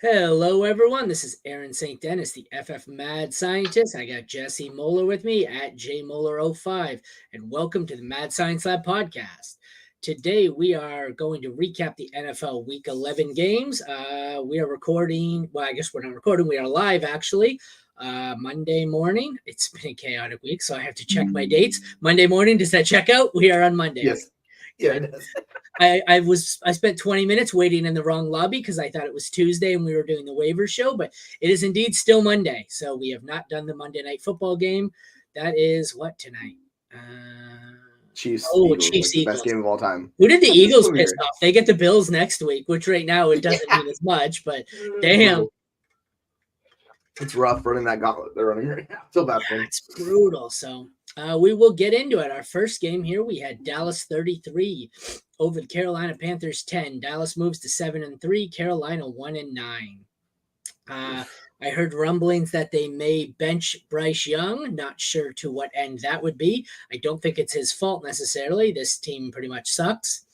Hello, everyone. This is Aaron St. Dennis, the FF Mad Scientist. I got Jesse Moeller with me at jmoeller05, and welcome to the Mad Science Lab podcast. Today, we are going to recap the NFL Week 11 games. We are recording, well, I guess we're not recording, we are live actually. Monday morning. It's been a chaotic week, so I have to check my dates. Monday morning, does that check out? We are on Monday. Yes. Yeah, Good. it does. I spent 20 minutes waiting in the wrong lobby because I thought it was Tuesday and we were doing the waiver show, but it is indeed still Monday. So we have not done the Monday night football game. That is what tonight? Chiefs, Chiefs, like the Eagles. best game of all time. Who did the That's Eagles so piss weird. off? They get the Bills next week, which right now it doesn't mean as much, but damn. It's rough running that gauntlet they're running right now. Feel bad for them. It's brutal. So we will get into it. Our first game here, we had Dallas 33 over the Carolina Panthers 10. Dallas moves to 7-3. Carolina 1-9. I heard rumblings that they may bench Bryce Young. Not sure to what end that would be. I don't think it's his fault necessarily. This team pretty much sucks.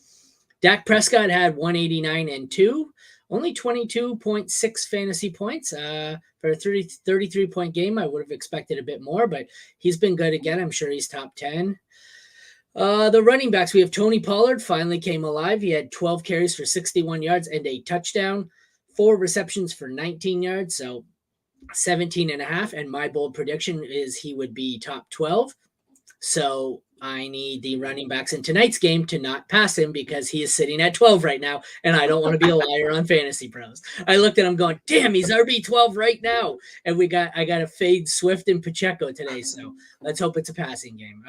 Dak Prescott had 189 and 2, only 22.6 fantasy points for a 33-point game. I would have expected a bit more, but he's been good again. I'm sure he's top 10. The running backs, we have Tony Pollard finally came alive. He had 12 carries for 61 yards and a touchdown, 4 receptions for 19 yards, so 17 and a half. And my bold prediction is he would be top 12. So I need the running backs in tonight's game to not pass him because he is sitting at 12 right now, and I don't want to be a liar on Fantasy Pros. I looked at him going, damn, he's RB12 right now. And I got to fade Swift and Pacheco today, so let's hope it's a passing game.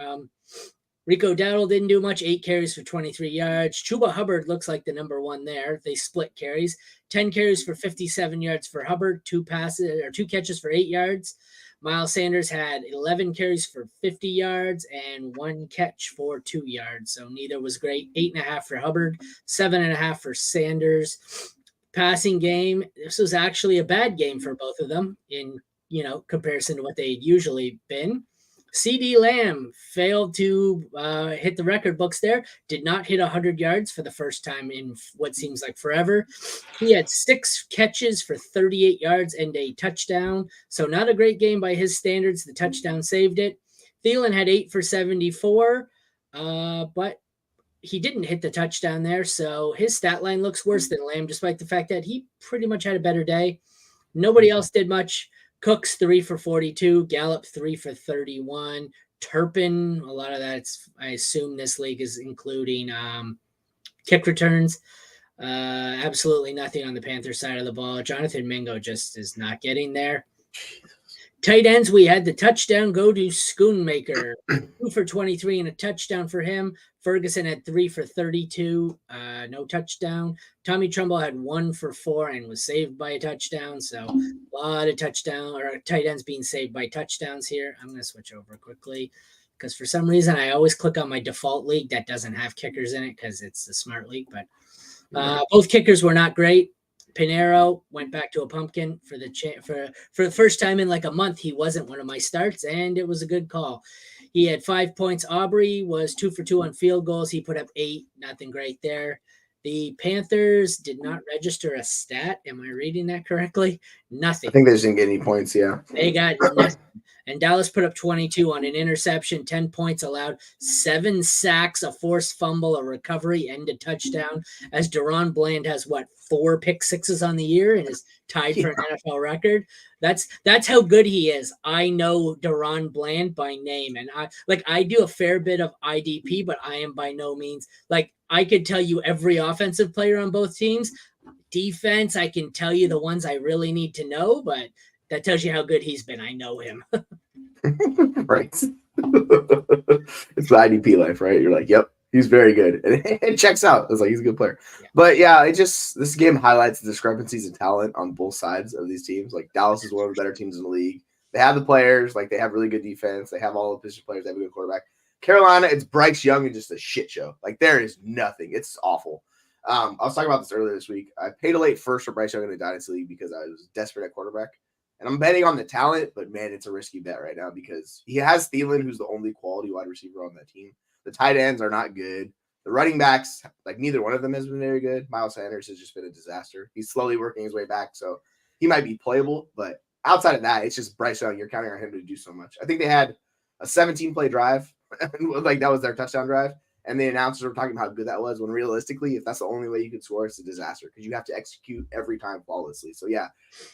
Rico Dowdle didn't do much, 8 carries for 23 yards. Chuba Hubbard looks like the number one there. They split carries, 10 carries for 57 yards for Hubbard, 2 catches for 8 yards. Miles Sanders had 11 carries for 50 yards and 1 catch for 2 yards. So neither was great. 8.5 for Hubbard, 7.5 for Sanders. Passing game, this was actually a bad game for both of them in comparison to what they'd usually been. CeeDee Lamb failed to hit the record books there, did not hit 100 yards for the first time in what seems like forever. He had 6 catches for 38 yards and a touchdown, so not a great game by his standards. The touchdown saved it. Thielen had 8 for 74, but he didn't hit the touchdown there, so his stat line looks worse than Lamb, despite the fact that he pretty much had a better day. Nobody else did much. Cooks 3 for 42, Gallup 3 for 31, Turpin, a lot of that, I assume this league is including kick returns. Absolutely nothing on the Panthers side of the ball. Jonathan Mingo just is not getting there. Tight ends, we had the touchdown go to Schoonmaker, 2 for 23 and a touchdown for him. Ferguson had 3 for 32, no touchdown. Tommy Trumbull had 1 for 4 and was saved by a touchdown. So a lot of tight ends being saved by touchdowns here. I'm going to switch over quickly because for some reason I always click on my default league that doesn't have kickers in it because it's the smart league. But both kickers were not great. Pinero went back to a pumpkin for the first time in like a month. He wasn't one of my starts, and it was a good call. He had 5 points. Aubrey was 2 for 2 on field goals. He put up 8. Nothing great there. The Panthers did not register a stat. Am I reading that correctly? Nothing. I think they just didn't get any points, yeah. They got nothing. And Dallas put up 22 on an interception, 10 points allowed, 7 sacks, a forced fumble, a recovery, and a touchdown. As Deron Bland has, 4 pick sixes on the year and is tied for an NFL record. That's how good he is. I know Deron Bland by name, and I do a fair bit of IDP, but I am by no means I could tell you every offensive player on both teams. Defense, I can tell you the ones I really need to know, but that tells you how good he's been. I know him. Right. It's the IDP life, right? You're like, yep, he's very good. And it checks out. It's like he's a good player. Yeah. But yeah, this game highlights the discrepancies in talent on both sides of these teams. Like Dallas is one of the better teams in the league. They have the players, they have really good defense. They have all the position players, they have a good quarterback. Carolina, it's Bryce Young and just a shit show. There is nothing. It's awful. I was talking about this earlier this week. I paid a late first for Bryce Young in the Dynasty League because I was desperate at quarterback. And I'm betting on the talent, but man, it's a risky bet right now because he has Thielen, who's the only quality wide receiver on that team. The tight ends are not good. The running backs, like neither one of them has been very good. Miles Sanders has just been a disaster. He's slowly working his way back, so he might be playable. But outside of that, it's just Bryce Young. You're counting on him to do so much. I think they had a 17-play drive, like that was their touchdown drive. And the announcers were talking about how good that was, when realistically, if that's the only way you could score, it's a disaster because you have to execute every time flawlessly. So, yeah,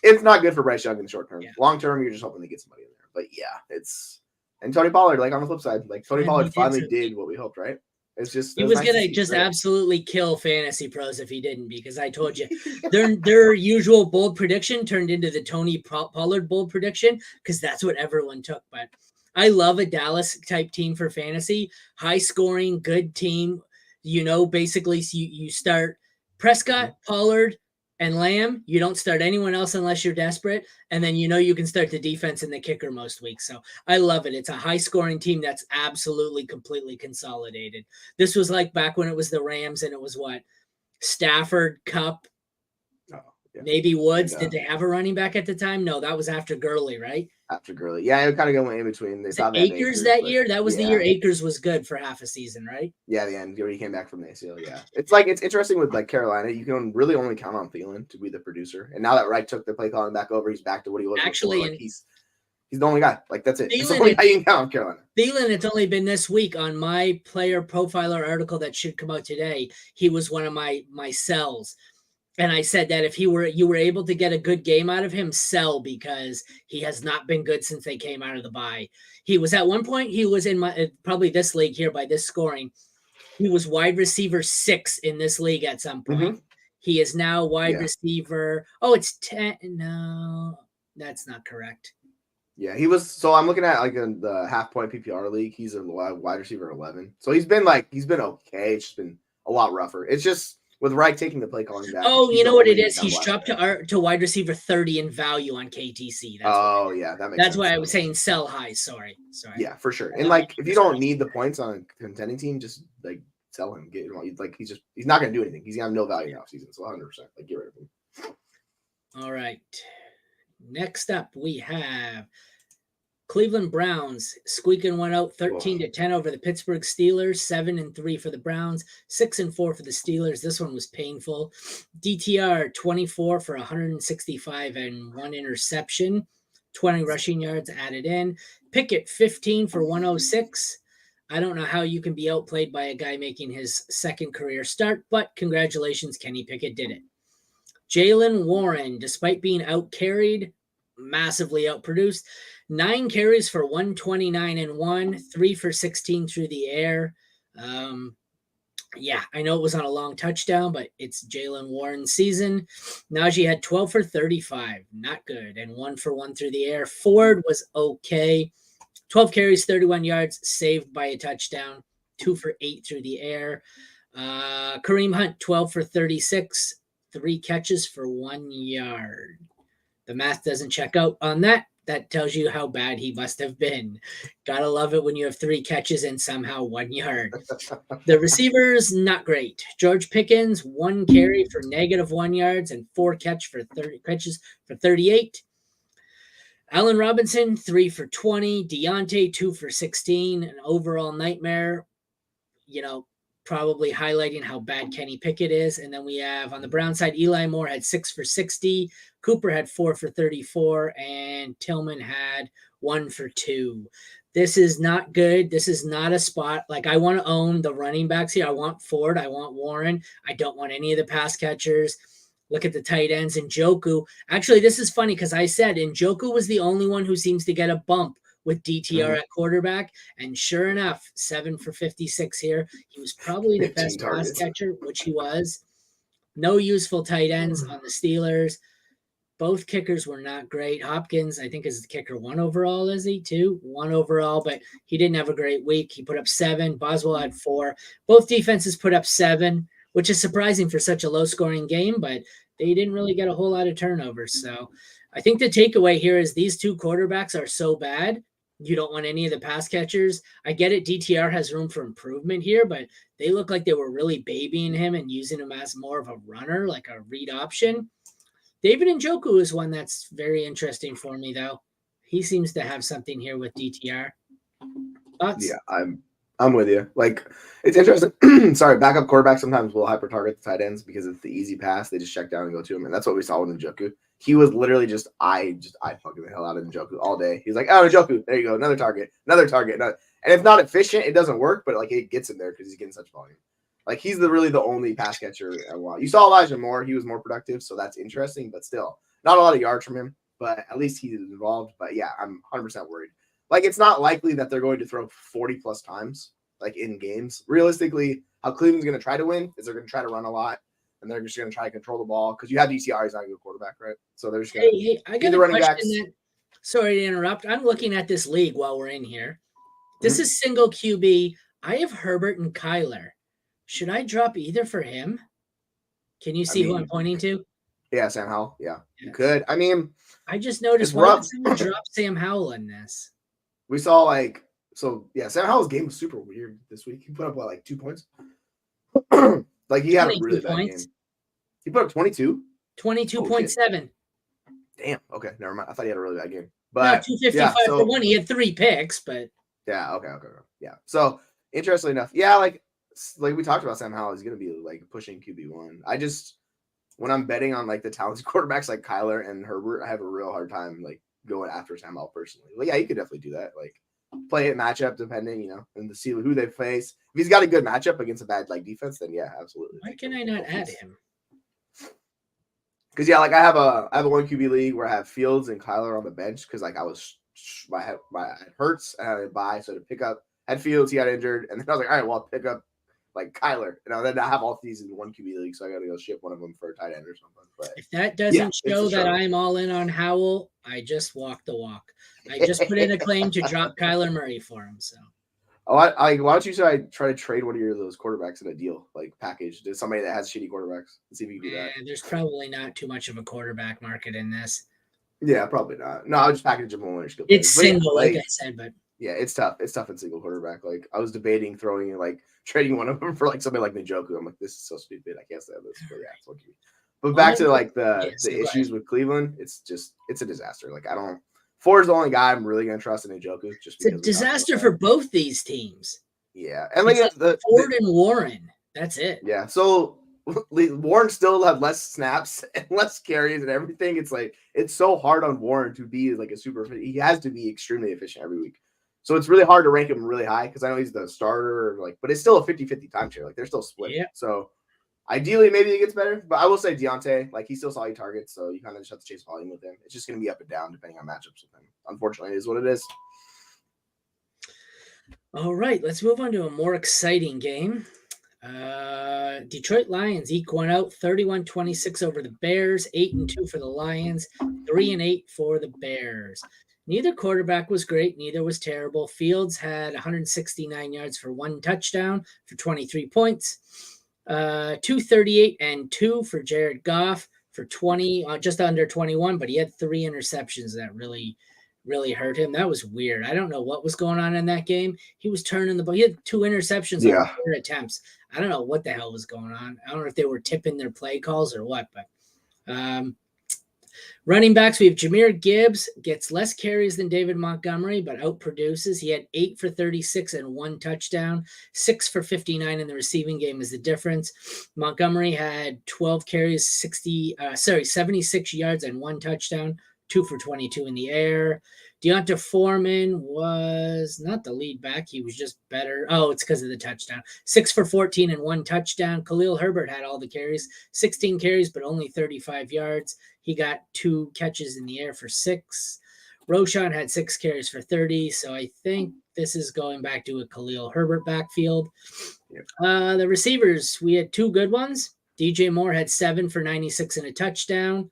it's not good for Bryce Young in the short term. Yeah. Long term, you're just hoping to get somebody in there. But, yeah, it's – and Tony Pollard, like on the flip side, like Tony Pollard finally did what we hoped, right? It's just – he was nice going to just absolutely kill fantasy pros if he didn't, because I told you their usual bold prediction turned into the Tony Pollard bold prediction because that's what everyone took. But – I love a Dallas type team for fantasy, high scoring, good team. Basically you start Prescott, Pollard, and Lamb. You don't start anyone else unless you're desperate. And then you can start the defense and the kicker most weeks. So I love it. It's a high scoring team that's absolutely completely consolidated. This was like back when it was the Rams and it was what? Stafford, Kupp, maybe Woods. Did they have a running back at the time? No, that was after Gurley, right? After Gurley. Yeah, it kind of going in between. They saw Akers that year. That was the year Akers was good for half a season, right? Yeah, the end. He came back from the ACL. Yeah. It's interesting with like Carolina. You can really only count on Thielen to be the producer. And now that Wright took the play calling back over, he's back to what he was actually before. Like he's the only guy. Like that's it. He's the only guy you can count on Carolina. Thielen, it's only been this week on my player profiler article that should come out today. He was one of my sells. And I said that if you were able to get a good game out of him, sell, because he has not been good since they came out of the bye. He was at one point, he was in my probably this league here by this scoring. He was wide receiver 6 in this league at some point. Mm-hmm. He is now wide receiver. Oh, it's 10. No, that's not correct. Yeah, he was. So I'm looking at like in the half point PPR league. He's a wide receiver 11. So he's been okay. It's just been a lot rougher. It's just with Wright taking the play calling back. Oh, you know what it is? He's dropped to wide receiver 30 in value on KTC. That's why I was saying sell high. Sorry. Yeah, for sure. And like, if you don't need the points on a contending team, just like sell him. He's not going to do anything. He's going to have no value now season. So 100%. Like, get rid of him. All right. Next up, we have Cleveland Browns squeaking one out 13-10 over the Pittsburgh Steelers, 7-3 for the Browns, 6-4 for the Steelers. This one was painful. DTR 24 for 165 and 1 interception, 20 rushing yards added in. Pickett 15 for 106. I don't know how you can be outplayed by a guy making his second career start, but congratulations, Kenny Pickett did it. Jaylen Warren, despite being out-carried, massively outproduced. 9 carries for 129 and 1, 3 for 16 through the air. I know it was on a long touchdown, but it's Jaylen Warren's season. Najee had 12 for 35, not good, and 1 for 1 through the air. Ford was okay. 12 carries, 31 yards, saved by a touchdown, 2 for 8 through the air. Kareem Hunt, 12 for 36, 3 catches for 1 yard. The math doesn't check out on that. That tells you how bad he must have been. Gotta love it when you have 3 catches and somehow 1 yard. The receivers, not great. George Pickens, 1 carry for -1 yards and 4 catches for 38. Allen Robinson, 3 for 20. Deontay, 2 for 16. An overall nightmare. Probably highlighting how bad Kenny Pickett is. And then we have on the Brown side, Eli Moore had 6 for 60. Cooper had 4 for 34. And Tillman had 1 for 2. This is not good. This is not a spot. Like, I want to own the running backs here. I want Ford. I want Warren. I don't want any of the pass catchers. Look at the tight ends. Njoku. Actually, this is funny because I said Njoku was the only one who seems to get a bump with DTR at quarterback, and sure enough, 7 for 56 here. He was probably the best pass catcher, which he was. No useful tight ends on the Steelers. Both kickers were not great. Hopkins, I think, is the kicker 1 overall, is he? 2? 1 overall, but he didn't have a great week. He put up 7. Boswell had 4. Both defenses put up 7, which is surprising for such a low-scoring game, but they didn't really get a whole lot of turnovers. So I think the takeaway here is these 2 quarterbacks are so bad. You don't want any of the pass catchers. I get it. DTR has room for improvement here, but they look like they were really babying him and using him as more of a runner, like a read option. David Njoku is one that's very interesting for me, though. He seems to have something here with DTR. Thoughts? Yeah, I'm with you. Like, it's interesting. Sorry, backup quarterbacks sometimes will hyper target the tight ends because it's the easy pass. They just check down and go to him, and that's what we saw with Njoku. He was literally just eye fucking the hell out of Njoku all day. He's like, oh, Njoku, there you go, another target. And if not efficient, it doesn't work, but like it gets him there because he's getting such volume. Like he's really the only pass catcher in a while. You saw Elijah Moore; he was more productive, so that's interesting. But still, not a lot of yards from him. But at least he's involved. But yeah, I'm 100% worried. Like, it's not likely that they're going to throw 40-plus times, like, in games. Realistically, how Cleveland's going to try to win is they're going to try to run a lot, and they're just going to try to control the ball because you have DCR, he's not a good quarterback, right? So they're just going to I got a question. Sorry to interrupt. I'm looking at this league while we're in here. This is single QB. I have Herbert and Kyler. Should I drop either for him? Can you see who I'm pointing to? Yeah, Sam Howell. Yeah, you could. I mean, I just noticed why would someone drop Sam Howell in this? We saw Sam Howell's game was super weird this week. He put up like 2 points. Like he had a really bad game. He put up 22. 22.7. Damn. Okay, never mind. I thought he had a really bad game. But 255 for one. He had 3 picks, but yeah. Okay. Yeah. So interestingly enough, yeah, like we talked about, Sam Howell is going to be like pushing QB1. I just when I'm betting on like the talented quarterbacks like Kyler and Herbert, I have a real hard time like going after Sam Howell personally. Well, yeah, you could definitely do that. Like play it matchup depending, and to see who they face. If he's got a good matchup against a bad like defense, then yeah, absolutely. Why can I not add him? Because yeah, like I have a 1 QB league where I have Fields and Kyler on the bench because like I had Hurts and I had a bye, so to pick up had Fields, he got injured, and then I was like, all right, well I'll pick up like Kyler, and then I have all these in 1 QB league, so I got to go ship one of them for a tight end or something. But if that doesn't show that I'm all in on Howell, I just walk the walk. I just put in a claim to drop Kyler Murray for him. So, why don't you try to trade one of those quarterbacks in a deal like package to somebody that has shitty quarterbacks and see if you can do that? There's probably not too much of a quarterback market in this. Yeah, probably not. No, I'll just package them on. It's single, like I said, but. Yeah, it's tough. It's tough in single quarterback. Like I was debating trading one of them for like somebody like Njoku. I'm like, this is so stupid. I can't say this. But yeah, it's lucky. But back to like the issues with Cleveland, it's a disaster. Like Ford is the only guy I'm really gonna trust in Njoku. Just it's a disaster for both these teams. Yeah, and like Ford and Warren. That's it. Yeah, so Warren still had less snaps and less carries and everything. It's like it's so hard on Warren to be like a super. He has to be extremely efficient every week. So it's really hard to rank him really high because I know he's the starter, but it's still a 50-50 timeshare. Like they're still split. Yeah. So ideally, maybe it gets better. But I will say Deontay, like he still saw you targets, so you kind of just have to chase volume with him. It's just going to be up and down depending on matchups with him. Unfortunately, it is what it is. All right, let's move on to a more exciting game. Detroit Lions eke one out 31-26 over the Bears, 8-2 for the Lions, 3-8 for the Bears. Neither quarterback was great. Neither was terrible. Fields had 169 yards for 1 touchdown for 23 points. 238 and 2 for Jared Goff for 20, just under 21, but he had 3 interceptions that really hurt him. That was weird. I don't know what was going on in that game. He was turning the ball. He had 2 interceptions on 4 attempts. I don't know what the hell was going on. I don't know if they were tipping their play calls or what, but running backs, we have Jahmyr Gibbs, gets less carries than David Montgomery, but outproduces. He had 8 for 36 and 1 touchdown. 6 for 59 in the receiving game is the difference. Montgomery had 12 carries, 76 yards and 1 touchdown, 2 for 22 in the air. Deonta Foreman was not the lead back. He was just better. Oh, it's because of the touchdown. 6 for 14 and 1 touchdown. Khalil Herbert had all the carries, 16 carries, but only 35 yards. He got 2 catches in the air for 6. Roschon had 6 carries for 30. So I think this is going back to a Khalil Herbert backfield. Yep. The receivers, we had 2 good ones. DJ Moore had 7 for 96 and a touchdown.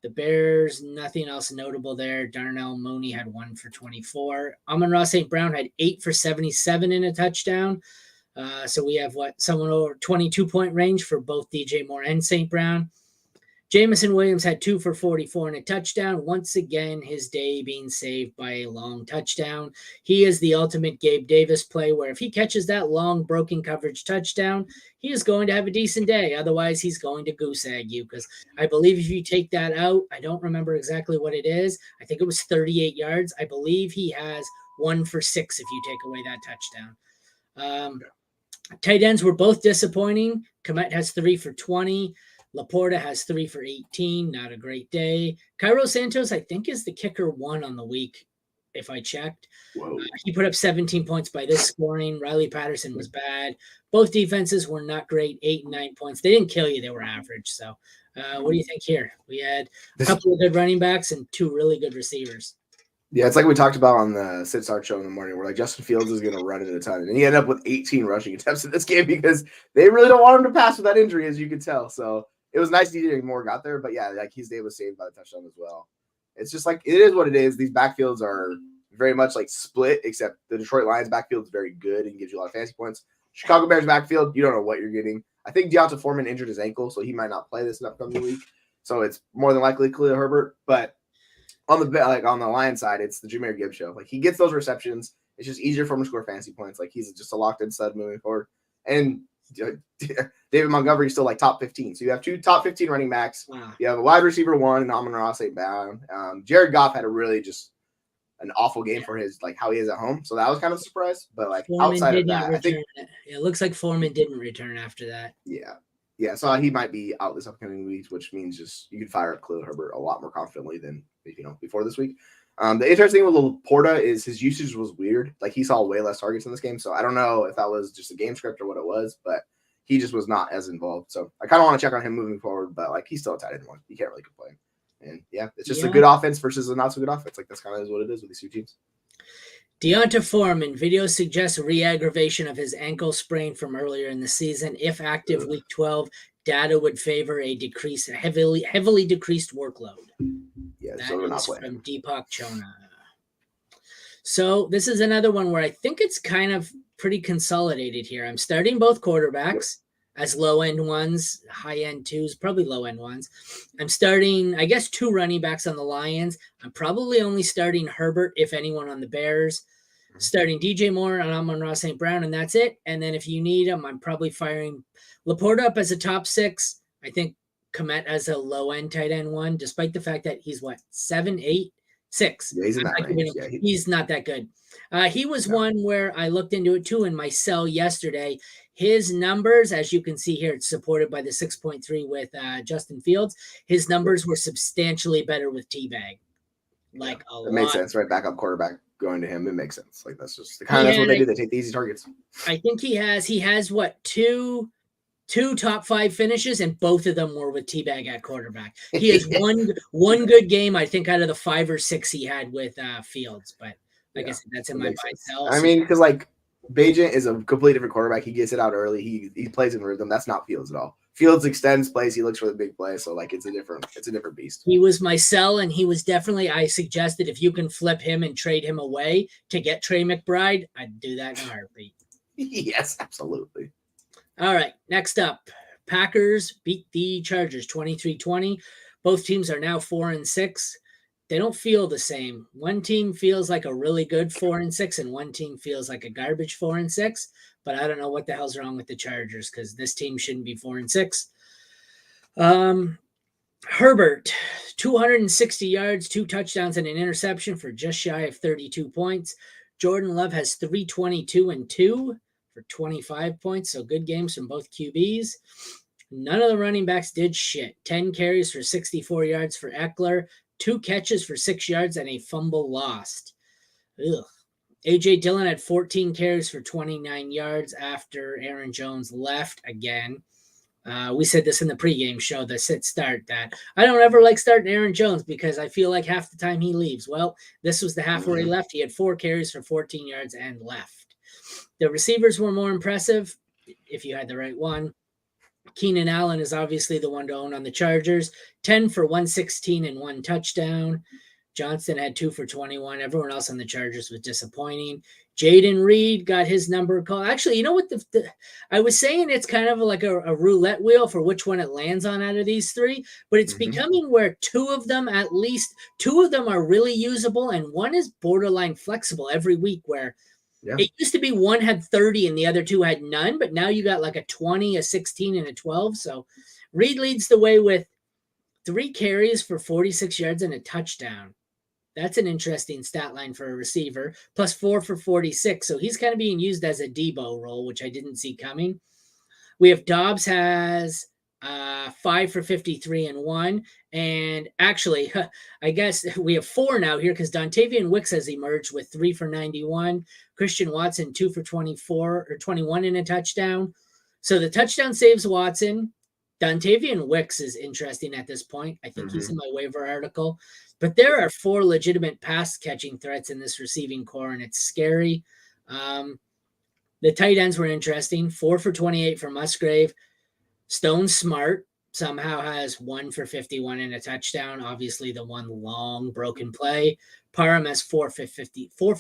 The Bears, nothing else notable there. Darnell Mooney had 1 for 24. Amon-Ra St. Brown had 8 for 77 and a touchdown. So we have someone over 22-point range for both DJ Moore and St. Brown. Jameson Williams had 2 for 44 and a touchdown. Once again, his day being saved by a long touchdown. He is the ultimate Gabe Davis play where if he catches that long broken coverage touchdown, he is going to have a decent day. Otherwise, he's going to goose egg you because I believe if you take that out, I don't remember exactly what it is. I think it was 38 yards. I believe he has 1 for 6 if you take away that touchdown. Tight ends were both disappointing. Komet has 3 for 20. Laporta has 3 for 18. Not a great day. Cairo Santos, I think, is the kicker 1 on the week, if I checked. He put up 17 points by this scoring. Riley Patterson was bad. Both defenses were not great, 8 and 9 points. They didn't kill you. They were average. So what do you think here? We had a couple of good running backs and 2 really good receivers. Yeah, it's like we talked about on the Sid Start show in the morning, where like Justin Fields is going to run it a ton. And he ended up with 18 rushing attempts in this game because they really don't want him to pass with that injury, as you could tell. So it was nice DJ Moore got there. But yeah, like his day was saved by the touchdown as well. It's just like, it is what it is. These backfields are very much like split, except the Detroit Lions backfield is very good and gives you a lot of fantasy points. Chicago Bears backfield, you don't know what you're getting. I think Deonta Foreman injured his ankle, so he might not play this upcoming week. So it's more than likely Khalil Herbert. But on the Lions side, it's the Jahmyr Gibbs show. Like, he gets those receptions. It's just easier for him to score fantasy points. Like, he's just a locked-in stud moving forward. And David Montgomery is still like top 15. So you have 2 top 15 running backs. Wow. You have a wide receiver 1 and Amon-Ra St. Brown. Jared Goff had a really just an awful game for his like how he is at home. So that was kind of a surprise. But like Foreman outside did of not that, I think return. It looks like Foreman didn't return after that. Yeah. So he might be out this upcoming week, which means just you can fire up Khalil Herbert a lot more confidently than before this week. The interesting thing with Laporta is his usage was weird. Like, he saw way less targets in this game. So I don't know if that was just a game script or what it was, but he just was not as involved. So I kind of want to check on him moving forward, but like, he's still a tight end 1. You can't really complain. And yeah, it's just a good offense versus a not so good offense. Like, that's kind of is what it is with these 2 teams. Deonta Foreman, video suggests re-aggravation of his ankle sprain from earlier in the season. If active week 12, data would favor a heavily decreased workload. Yeah, that so we're not is playing. From Deepak Chona. So this is another one where I think it's kind of pretty consolidated here. I'm starting both quarterbacks as low-end ones, high-end 2s, probably low-end ones. I'm starting, I guess, 2 running backs on the Lions. I'm probably only starting Herbert, if anyone, on the Bears. Starting DJ Moore and Amon-Ra St. Brown, and that's it. And then if you need him, I'm probably firing Laporta up as a top 6. I think Komet as a low-end tight end 1, despite the fact that he's, 7, 8, 6. Yeah, he's in that range. He's not that good. He was one where I looked into it too in my cell yesterday. His numbers, as you can see here, it's supported by the 6.3 with Justin Fields. His numbers were substantially better with Teabag. Like a lot. It makes sense, right? Backup quarterback going to him. It makes sense. Like, that's just that's what they do. They take the easy targets. I think he has what, two top 5 finishes, and both of them were with Teabag at quarterback. He has one good game, I think, out of the 5 or 6 he had with Fields. But I guess that's in my myself. I mean, because like Bagent is a completely different quarterback. He gets it out early. He plays in rhythm. That's not Fields at all. Fields extends plays. He looks for the big play. So like, it's a different beast. He was my sell, and he was definitely, I suggested if you can flip him and trade him away to get Trey McBride, I'd do that in a heartbeat. Yes, absolutely. All right, next up, Packers beat the Chargers 23-20. Both teams are now 4-6. They don't feel the same. One team feels like a really good 4-6, and one team feels like a garbage 4-6. But I don't know what the hell's wrong with the Chargers, because this team shouldn't be 4-6. Herbert, 260 yards, 2 touchdowns, and an interception for just shy of 32 points. Jordan Love has 322 and 2 for 25 points. So good games from both QBs. None of the running backs did shit. 10 carries for 64 yards for Eckler, 2 catches for 6 yards, and a fumble lost. Ugh. A.J. Dillon had 14 carries for 29 yards after Aaron Jones left again. We said this in the pregame show, the sit start, that I don't ever like starting Aaron Jones because I feel like half the time he leaves. Well, this was the half where he left. He had 4 carries for 14 yards and left. The receivers were more impressive if you had the right one. Keenan Allen is obviously the one to own on the Chargers. 10 for 116 and 1 touchdown. Johnston had 2 for 21. Everyone else on the Chargers was disappointing. Jaden Reed got his number called. Actually, you know what? I was saying it's kind of like a roulette wheel for which one it lands on out of these 3, but it's becoming where 2 of them, at least 2 of them, are really usable, and one is borderline flexible every week, where it used to be one had 30 and the other 2 had none, but now you got like a 20, a 16, and a 12. So Reed leads the way with 3 carries for 46 yards and a touchdown. That's an interesting stat line for a receiver. Plus 4 for 46. So he's kind of being used as a Debo role, which I didn't see coming. We have Dobbs has 5 for 53 and 1. And actually, I guess we have 4 now here because Dontavian Wicks has emerged with 3 for 91. Christian Watson, 2 for 24 or 21 in a touchdown. So the touchdown saves Watson. Dontavian Wicks is interesting at this point. I think he's in my waiver article. But there are 4 legitimate pass catching threats in this receiving core, and it's scary. The tight ends were interesting. 4 for 28 for Musgrave. Stone Smart somehow has 1 for 51 and a touchdown. Obviously, the one long broken play. Parham has 4 for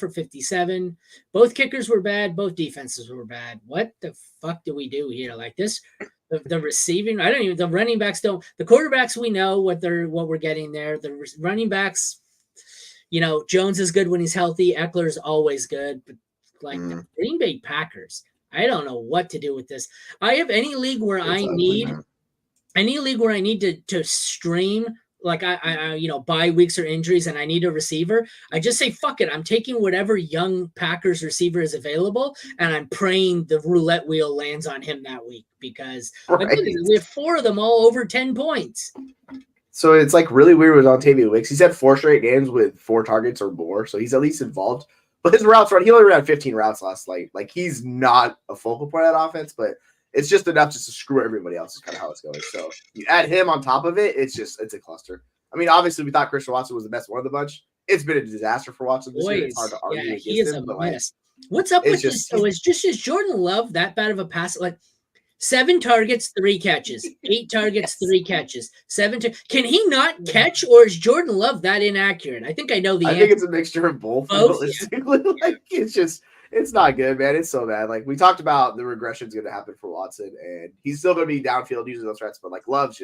57. Both kickers were bad. Both defenses were bad. What the fuck do we do here? Like this, the receiving, the running backs don't. The quarterbacks, we know what we're getting there. The running backs, Jones is good when he's healthy. Eckler's always good, but like the Green Bay Packers, I don't know what to do with this. I have any league where I need to stream, like I bye weeks or injuries and I need a receiver. I just say, fuck it. I'm taking whatever young Packers receiver is available and I'm praying the roulette wheel lands on him that week because we have 4 of them all over 10 points. So it's like really weird with Dontavian Wicks. He's had 4 straight games with 4 targets or more. So he's at least involved. But his routes run, he only ran 15 routes last night. Like he's not a focal point of that offense, but it's just enough just to screw everybody else is kind of how it's going. So you add him on top of it, it's a cluster. I mean, obviously we thought Christian Watson was the best one of the bunch. It's been a disaster for Watson this year. It's hard to argue against he is him. A mess. What's up with this? So is Jordan Love that bad of a pass? Like 7 targets, 3 catches, 8 targets, 3 catches, 7. Can he not catch, or is Jordan Love that inaccurate? I think I know the answer. I think it's a mixture of both. Like it's not good, man. It's so bad. Like we talked about, the regression is going to happen for Watson, and he's still going to be downfield using those threats. But like Love's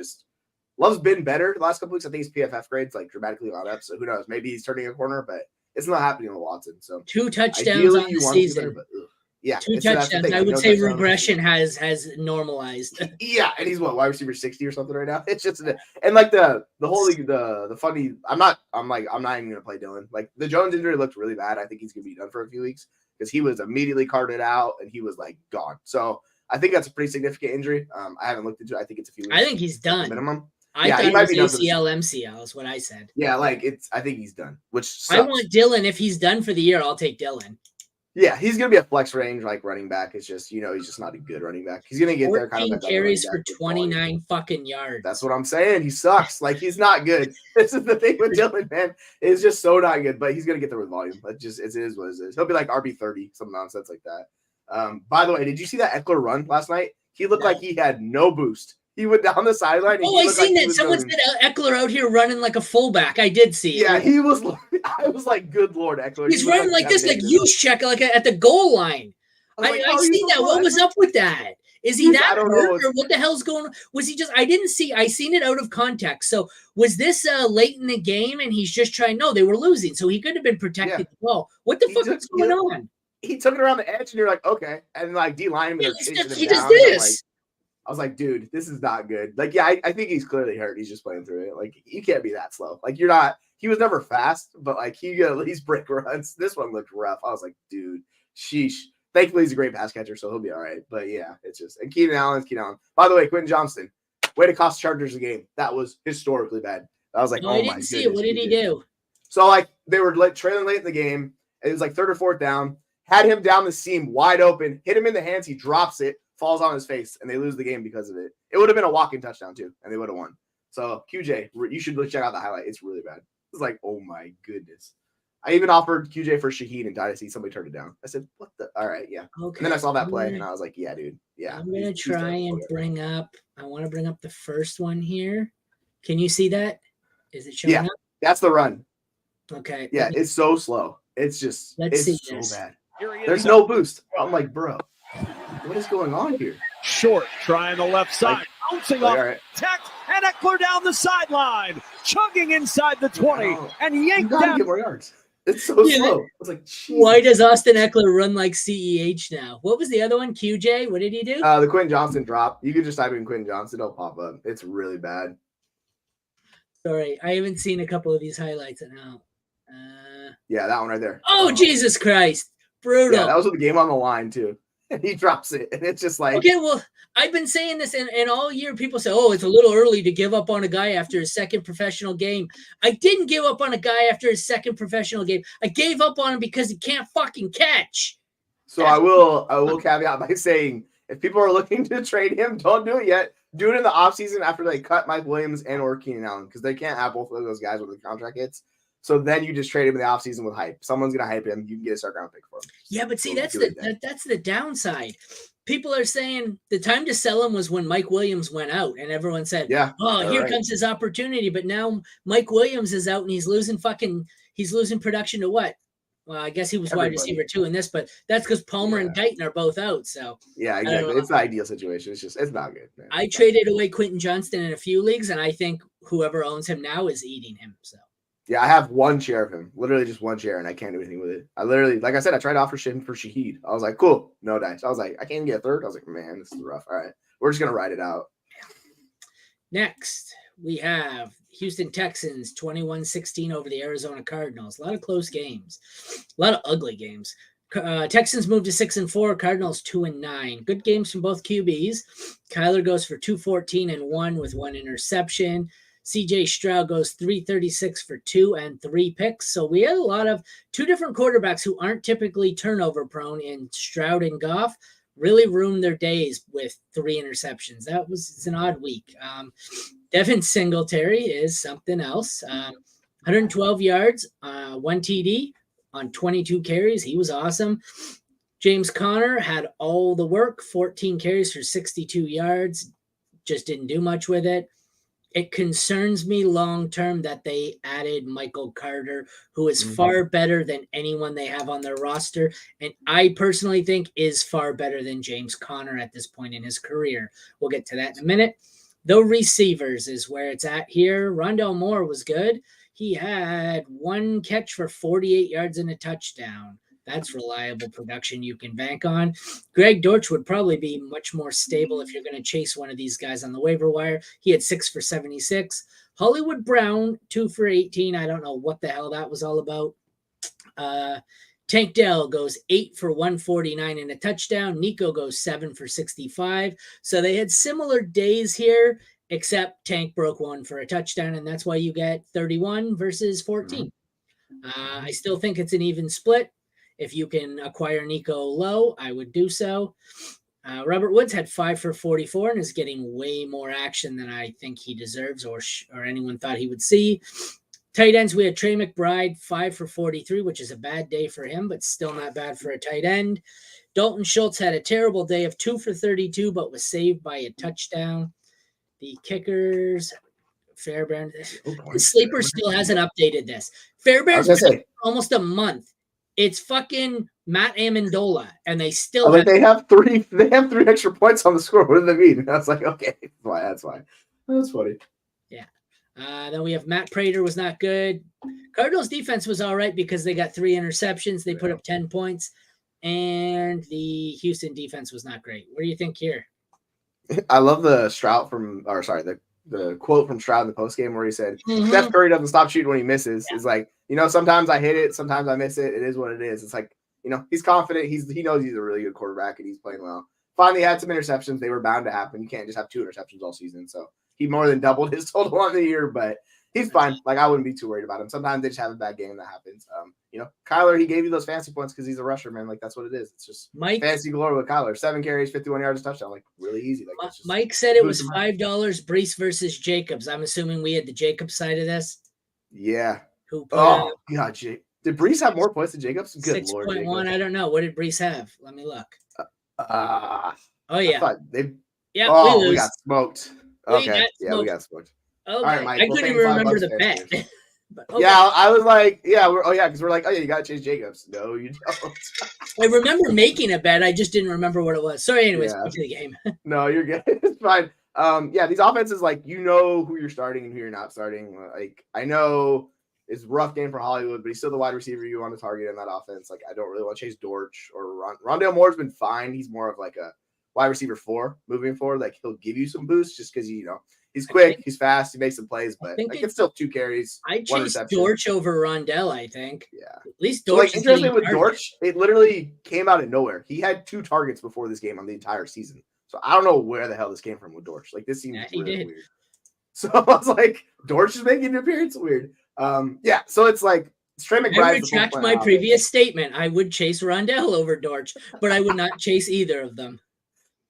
been better the last couple weeks. I think his PFF grades like dramatically gone up. So who knows? Maybe he's turning a corner, but it's not happening with Watson. So 2 touchdowns on the season. Better, yeah, 2 touchdowns. I would say regression has normalized. Yeah, and he's wide receiver 60 or something right now. It's just and like the whole the funny. I'm not even gonna play Dylan. Like the Jones injury looked really bad. I think he's gonna be done for a few weeks because he was immediately carted out and he was like gone. So I think that's a pretty significant injury. I haven't looked into it. I think it's a few weeks. I think he's done. Minimum. I thought it was ACL, MCL is what I said. Yeah, like I think he's done. Which sucks. I want Dylan. If he's done for the year, I'll take Dylan. Yeah, he's gonna be a flex range like running back. It's just he's just not a good running back. He's gonna get there kind of carries for 29 fucking yards. That's what I'm saying. He sucks. Like he's not good. This is the thing with Dylan, man. It's just so not good. But he's gonna get there with volume. It is what it is. He'll be like RB30, some nonsense like that. By the way, did you see that Eckler run last night? He looked like he had no boost. He went down the sideline. Oh, I seen that. Someone said Eckler out here running like a fullback. I did see it. Yeah, he was. I was like, good Lord, Eckler. He's running like this, like use check, like at the goal line. I seen that. What was up with that? Is he that hurt or what the hell's going on? Was he just, I seen it out of context. So was this late in the game and he's just trying, no, they were losing. So he could have been protecting the ball. What the fuck is going on? He took it around the edge and you're like, okay. And like D linemen are chasing him down. He does this. I was like, dude, this is not good. Like, yeah, I think he's clearly hurt. He's just playing through it. Like, you can't be that slow. Like, you're not. He was never fast, but like he could at least break runs. This one looked rough. I was like, dude, sheesh. Thankfully, he's a great pass catcher, so he'll be all right. But yeah, it's just. And Keenan Allen. By the way, Quentin Johnston, way to cost Chargers a game. That was historically bad. I was like, oh my goodness. I didn't see it. What did he do? So like they were trailing late in the game. It was like 3rd or 4th down. Had him down the seam, wide open. Hit him in the hands. He drops it. Falls on his face, and they lose the game because of it. It would have been a walking touchdown, too, and they would have won. So, QJ, you should check out the highlight. It's really bad. It's like, oh, my goodness. I even offered QJ for Shaheed and Dynasty. Somebody turned it down. I said, what the? All right, yeah. Okay. And then I saw that play, and I was like, yeah, dude. Yeah. I'm going to try and bring up – I want to bring up the first one here. Can you see that? Is it showing up? That's the run. Okay. Yeah, it's so slow. It's just – it's so bad. There's no boost. I'm like, bro. What is going on here? Short, trying the left side, bouncing off Tech, and Eckler down the sideline, chugging inside the 20, and yanked down. Get more yards. It's so slow. I was like, Jesus. Why does Austin Eckler run like CEH now? What was the other one? QJ? What did he do? The Quentin Johnston drop. You could just type in Quentin Johnston. It'll pop up. It's really bad. Sorry, I haven't seen a couple of these highlights now. Yeah, that one right there. Oh, Jesus Christ. Brutal. Yeah, that was with the game on the line, too. And he drops it. And it's just like. Okay, well, I've been saying this and all year. People say, oh, it's a little early to give up on a guy after his second professional game. I didn't give up on a guy after his second professional game. I gave up on him because he can't fucking catch. So I will caveat by saying, if people are looking to trade him, don't do it yet. Do it in the offseason after they cut Mike Williams and or Keenan Allen, because they can't have both of those guys when the contract hits. So then you just trade him in the offseason with hype. Someone's going to hype him. You can get a second round pick for him. Yeah, but see, So that's the downside. People are saying the time to sell him was when Mike Williams went out, and everyone said, "Oh, here comes his opportunity." But now Mike Williams is out, and he's losing production to what? Well, I guess he was wide receiver 2 in this, but that's because Palmer and Dighton are both out. So yeah, exactly. It's the ideal situation. It's not good, man. I traded away Quentin Johnston in a few leagues, and I think whoever owns him now is eating him. So. Yeah, I have one share of him, literally just one share, and I can't do anything with it. I literally, like I said, I tried to offer him for Shaheed. I was like, cool, no dice. I was like, I can't get a third. I was like, man, this is rough. All right, we're just going to ride it out. Next, we have Houston Texans 21-16 over the Arizona Cardinals. A lot of close games, a lot of ugly games. Texans moved to 6-4, Cardinals 2-9. Good games from both QBs. Kyler goes for 214 and 1 with 1 interception. CJ Stroud goes 336 for 2 and 3 picks. So we had a lot of 2 different quarterbacks who aren't typically turnover prone in Stroud and Goff really ruined their days with 3 interceptions. It's an odd week. Devin Singletary is something else. 112 yards, 1 TD on 22 carries. He was awesome. James Conner had all the work, 14 carries for 62 yards. Just didn't do much with it. It concerns me long-term that they added Michael Carter, who is far better than anyone they have on their roster. And I personally think is far better than James Conner at this point in his career. We'll get to that in a minute. Though receivers is where it's at here. Rondale Moore was good. He had 1 catch for 48 yards and a touchdown. That's reliable production you can bank on. Greg Dortch would probably be much more stable if you're going to chase one of these guys on the waiver wire. He had 6 for 76. Hollywood Brown, 2 for 18. I don't know what the hell that was all about. Tank Dell goes 8 for 149 and a touchdown. Nico goes 7 for 65. So they had similar days here, except Tank broke 1 for a touchdown, and that's why you get 31 versus 14. I still think it's an even split. If you can acquire Nico low, I would do so. Robert Woods had 5 for 44 and is getting way more action than I think he deserves or anyone thought he would see. Tight ends, we had Trey McBride, 5 for 43, which is a bad day for him, but still not bad for a tight end. Dalton Schultz had a terrible day of 2 for 32, but was saved by a touchdown. The kickers, Fairbairn. Sleeper still hasn't updated this. Fairbairn's almost a month. It's fucking Matt Amendola, and they still they have 3 extra points on the score. What do they mean? I was like, okay, that's fine. That's funny. Yeah. Then we have Matt Prater was not good. Cardinals defense was all right because they got 3 interceptions. They put up 10 points, and the Houston defense was not great. What do you think here? I love the the quote from Stroud in the postgame where he said, Steph Curry doesn't stop shooting when he misses. It's like, sometimes I hit it, sometimes I miss it. It is what it is. It's like, he's confident. He knows he's a really good quarterback and he's playing well. Finally had some interceptions. They were bound to happen. You can't just have 2 interceptions all season. So he more than doubled his total on the year, but he's fine. Like, I wouldn't be too worried about him. Sometimes they just have a bad game that happens. Kyler, he gave you those fancy points because he's a rusher, man. Like, that's what it is. It's just fancy glory with Kyler. 7 carries, 51 yards, touchdown. Like, really easy. Like, Mike said it was $5 Brees versus Jacobs. I'm assuming we had the Jacobs side of this. Yeah. God, did Brees have more points than Jacobs? Good 6.1. I don't know. What did Brees have? Let me look. Oh yeah. We got smoked. Okay. We got smoked. Okay. All right, Mike, I couldn't even remember the bet. Okay. Yeah, I was like, because we're like, you got to chase Jacobs. No, you don't. I remember making a bet. I just didn't remember what it was. Sorry, anyways, back to the game. No, you're good. It's fine. These offenses, like, who you're starting and who you're not starting. Like, I know it's a rough game for Hollywood, but he's still the wide receiver you want to target in that offense. Like, I don't really want to chase Dortch or Rondale Moore's been fine. He's more of like a wide receiver 4 moving forward. Like he'll give you some boosts just because he's quick, he's fast, he makes some plays, but like it's still 2 carries. I chase Dortch over Rondell, I think. Yeah. At least So, Dortch. like, interesting with Dortch, it literally came out of nowhere. He had 2 targets before this game on the entire season. So I don't know where the hell this came from with Dortch. Like this seems really weird. So I was like, Dortch is making an appearance. Weird. Yeah. So it's like Trey McBride. I retract my previous statement. I would chase Rondell over Dortch, but I would not chase either of them.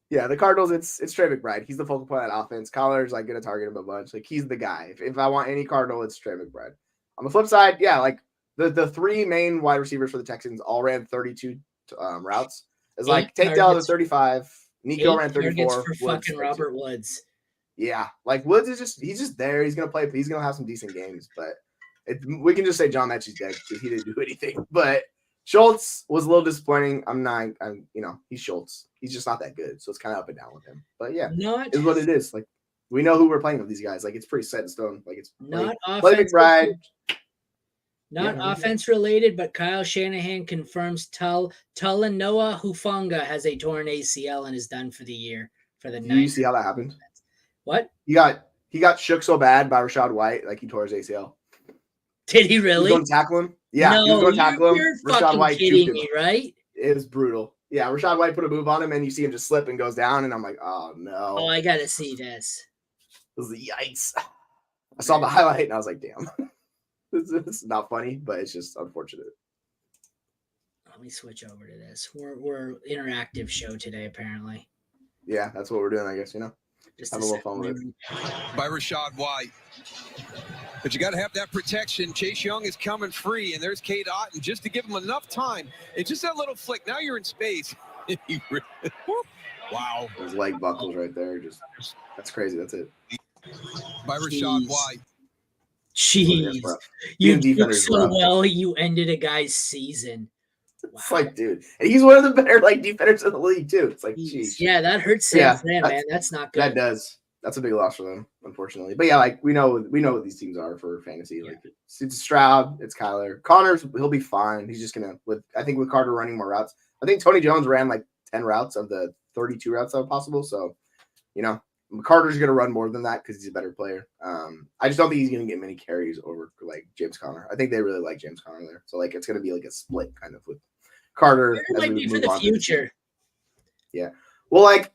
Yeah, the Cardinals, it's Trey McBride. He's the focal point of that offense. Collar's like gonna target him a bunch. Like he's the guy. If I want any Cardinal, it's Trey McBride. On the flip side, yeah, like the 3 main wide receivers for the Texans all ran 32 routes. It's like Tank Dell at 35, Nico ran 34. For fucking Robert Woods. Yeah, like Woods is he's just there. He's gonna play. He's gonna have some decent games, but we can just say John Mechie's dead because he didn't do anything. But Schultz was a little disappointing. He's Schultz. He's just not that good. So it's kind of up and down with him. But yeah, is what it is. Like we know who we're playing with these guys. Like it's pretty set in stone. Like it's not play McBride. Not offense related, but Kyle Shanahan confirms Talanoa Hufanga has a torn ACL and is done for the year for the night. You see how that happened? What? He got shook so bad by Rachaad White, like he tore his ACL. Did he really? He was going to tackle him. Yeah, no, he was going to tackle him. You're Rachaad White kidding me, right? It was brutal. Yeah, Rachaad White put a move on him, and you see him just slip and goes down, and I'm like, oh no. Oh, I gotta see this. It was yikes. I saw the highlight, and I was like, damn. It's not funny, but it's just unfortunate. Let me switch over to this. We're interactive show today, apparently. Yeah, that's what we're doing, I guess, Just have a little fun with it. By Rachaad White. But you got to have that protection. Chase Young is coming free, and there's Cade Otton just to give him enough time. It's just that little flick. Now you're in space. Wow. Those leg buckles right there. That's crazy. That's it. By Rachaad White. Jeez. You do so well, you ended a guy's season. Wow. It's like, dude. And he's one of the better defenders in the league, too. It's like, jeez. Yeah, that hurts San Fran, man. That's not good. That does. That's a big loss for them, unfortunately. But yeah, like we know what these teams are for fantasy. Yeah. Like it's Stroud, it's Kyler. Connors, he'll be fine. He's just gonna with Carter running more routes. I think Tony Jones ran like 10 routes of the 32 routes that were possible. So, Carter's gonna run more than that because he's a better player. I just don't think he's gonna get many carries over like James Conner. I think they really like James Conner there. So like it's gonna be like a split kind of with Carter. It might be for the future. Yeah. Well, like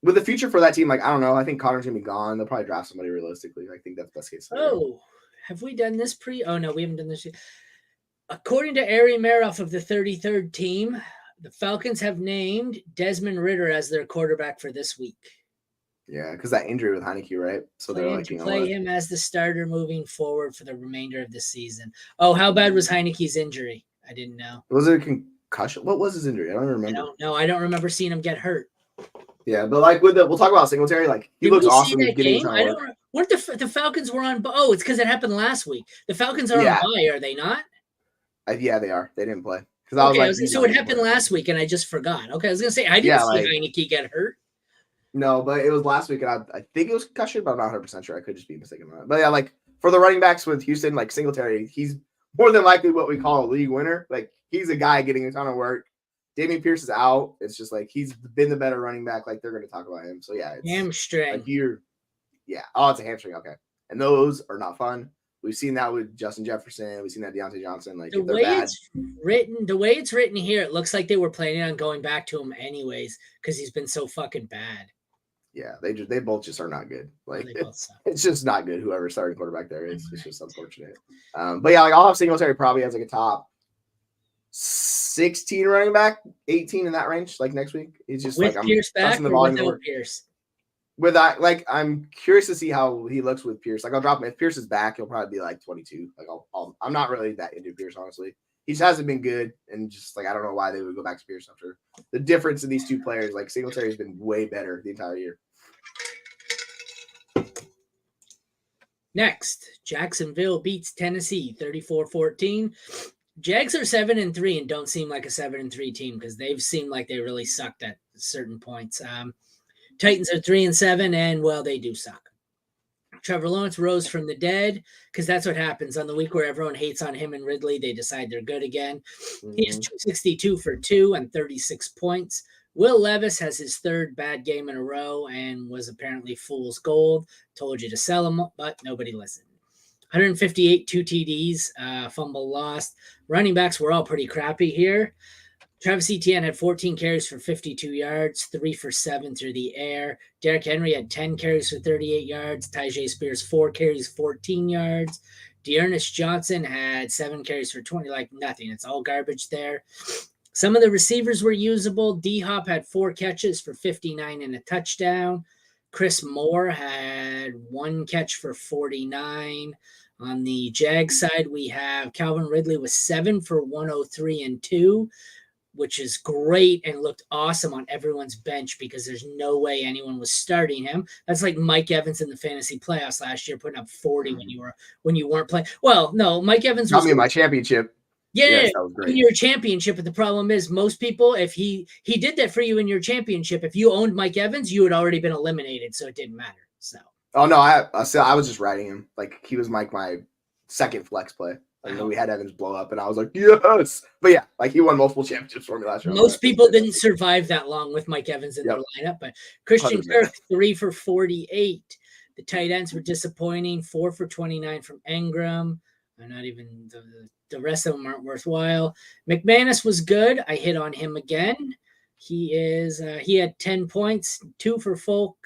with the future for that team, like I don't know. I think Connor's gonna be gone. They'll probably draft somebody realistically. I think that's best case scenario. Oh, have we done this Oh no, we haven't done this yet. According to Ari Meroff of the 33rd team, the Falcons have named Desmond Ridder as their quarterback for this week. Yeah, because that injury with Heineke, right? So they're like, play him as the starter moving forward for the remainder of the season. Oh, how bad was Heineke's injury? I didn't know. Was it a concussion? What was his injury? I don't remember. I don't know. I don't remember seeing him get hurt. Yeah, but like we'll talk about Singletary. Like he looks awesome. Game? I don't. What the Falcons were on? Oh, it's because it happened last week. The Falcons are on bye, are they not? Yeah, they are. They didn't play because I was like, so it happened last week, and I just forgot. Okay, I was gonna say I didn't see Heineke get hurt. No, but it was last week, and I think it was concussion, but I'm not 100% sure. I could just be mistaken on that. But yeah, like for the running backs with Houston, like Singletary, he's more than likely what we call a league winner. Like he's a guy getting a ton of work. Dameon Pierce is out. It's just like he's been the better running back. Like they're going to talk about him. So yeah, it's hamstring. Like it's a hamstring. Okay, and those are not fun. We've seen that with Justin Jefferson. We've seen that Deontay Johnson. Like the way it's written here, it looks like they were planning on going back to him anyways because he's been so fucking bad. Yeah, they both just are not good. Like it's just not good. Whoever starting quarterback there is, it's just unfortunate. But yeah, like I'll have Singletary probably as like a top 16 running back, 18 in that range. Like next week, he's just with like Pierce back or without Pierce. With that, like I'm curious to see how he looks with Pierce. Like I'll drop him if Pierce is back, he'll probably be like 22. Like I'm not really that into Pierce honestly. He just hasn't been good, and just like I don't know why they would go back to Pierce after the difference in these two players. Like Singletary has been way better the entire year. Next, Jacksonville beats Tennessee 34-14. Jags are 7-3 and don't seem like a 7-3 team because they've seemed like they really sucked at certain points. Titans are 3-7, and well, they do suck. Trevor Lawrence rose from the dead because that's what happens on the week where everyone hates on him and Ridley. They decide they're good again. Mm-hmm. He has 262 for 2 and 36 points. Will Levis has his third bad game in a row and was apparently fool's gold. Told you to sell him, but nobody listened. 158, 2 TDs, fumble lost. Running backs were all pretty crappy here. Travis Etienne had 14 carries for 52 yards, 3 for 7 through the air. Derrick Henry had 10 carries for 38 yards. Tyjae Spears, 4 carries, 14 yards. Dearness Johnson had 7 carries for 20, like nothing. It's all garbage there. Some of the receivers were usable. D-Hop had 4 catches for 59 and a touchdown. Chris Moore had 1 catch for 49. On the Jags side, we have Calvin Ridley with 7 for 103 and 2, which is great and looked awesome on everyone's bench because there's no way anyone was starting him. That's like Mike Evans in the fantasy playoffs last year, putting up 40 when you weren't playing. Well, no, Mike Evans got me in my championship. Yeah, yes, that was great. In your championship, but the problem is most people, if he did that for you in your championship, if you owned Mike Evans, you had already been eliminated, so it didn't matter. So. Oh no, I was just riding him. Like he was like my second flex play. Like we had Evans blow up, and I was like, yes. But yeah, like he won multiple championships for me last year. Most people didn't survive that long with Mike Evans in their lineup, but Christian 100%. Kirk 3 for 48. The tight ends were disappointing. 4 for 29 from Engram. Not even the rest of them aren't worthwhile. McManus was good. I hit on him again. He had 10 points, 2 for Folk.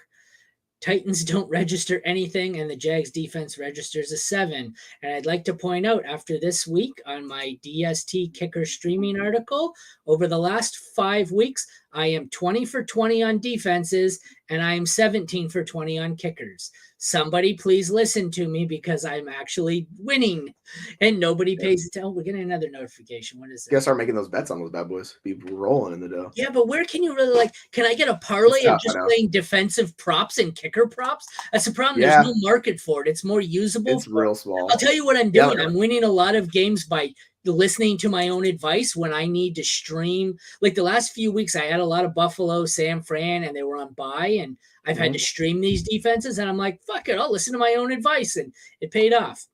Titans don't register anything, and the Jags defense registers a 7. And I'd like to point out, after this week on my DST kicker streaming article, over the last 5 weeks, I am 20 for 20 on defenses, and I am 17 for 20 on kickers. Somebody please listen to me because I'm actually winning, and nobody pays attention. Oh, we're getting another notification. What is it? You gotta start making those bets on those bad boys. Be rolling in the dough. Yeah, but where can you really can I get a parlay of just playing defensive props and kicker props? That's the problem. Yeah. There's no market for it. It's more usable. It's real small. I'll tell you what I'm doing. Yeah. I'm winning a lot of games by listening to my own advice when I need to stream. Like the last few weeks, I had a lot of Buffalo, San Fran, and they were on bye, and I've had to stream these defenses, and I'm like, fuck it, I'll listen to my own advice, and it paid off.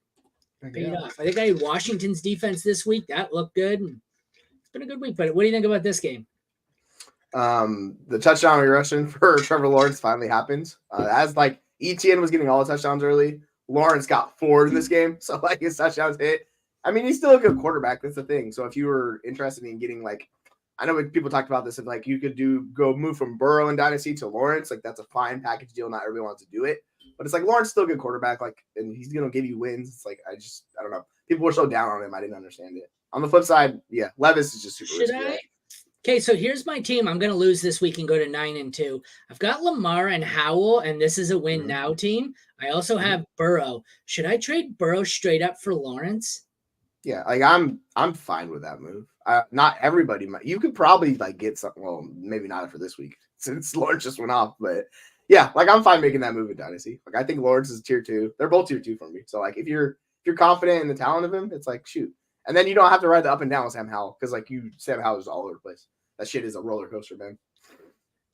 I think I had Washington's defense this week. That looked good. It's been a good week, but what do you think about this game? The touchdown regression for Trevor Lawrence finally happens. As like Etienne was getting all the touchdowns early, Lawrence got 4 in this game, so like his touchdowns hit. I mean, he's still a good quarterback. That's the thing. So if you were interested in getting I know people talked about this, if like you could move from Burrow in Dynasty to Lawrence, like that's a fine package deal. Not everybody wants to do it, but it's like Lawrence still a good quarterback, and he's gonna give you wins. It's like I don't know. People were so down on him, I didn't understand it. On the flip side, yeah, Levis is just super risky. Okay, so here's my team. I'm gonna lose this week and go to 9-2. I've got Lamar and Howell, and this is a win now team. I also have Burrow. Should I trade Burrow straight up for Lawrence? Yeah, like I'm fine with that move. Not everybody might. You could probably get something. Well, maybe not for this week since Lawrence just went off. But yeah, I'm fine making that move in Dynasty. I think Lawrence is tier 2. They're both tier 2 for me. So if you're confident in the talent of him, it's shoot. And then you don't have to ride the up and down with Sam Howell because Sam Howell is all over the place. That shit is a roller coaster, man.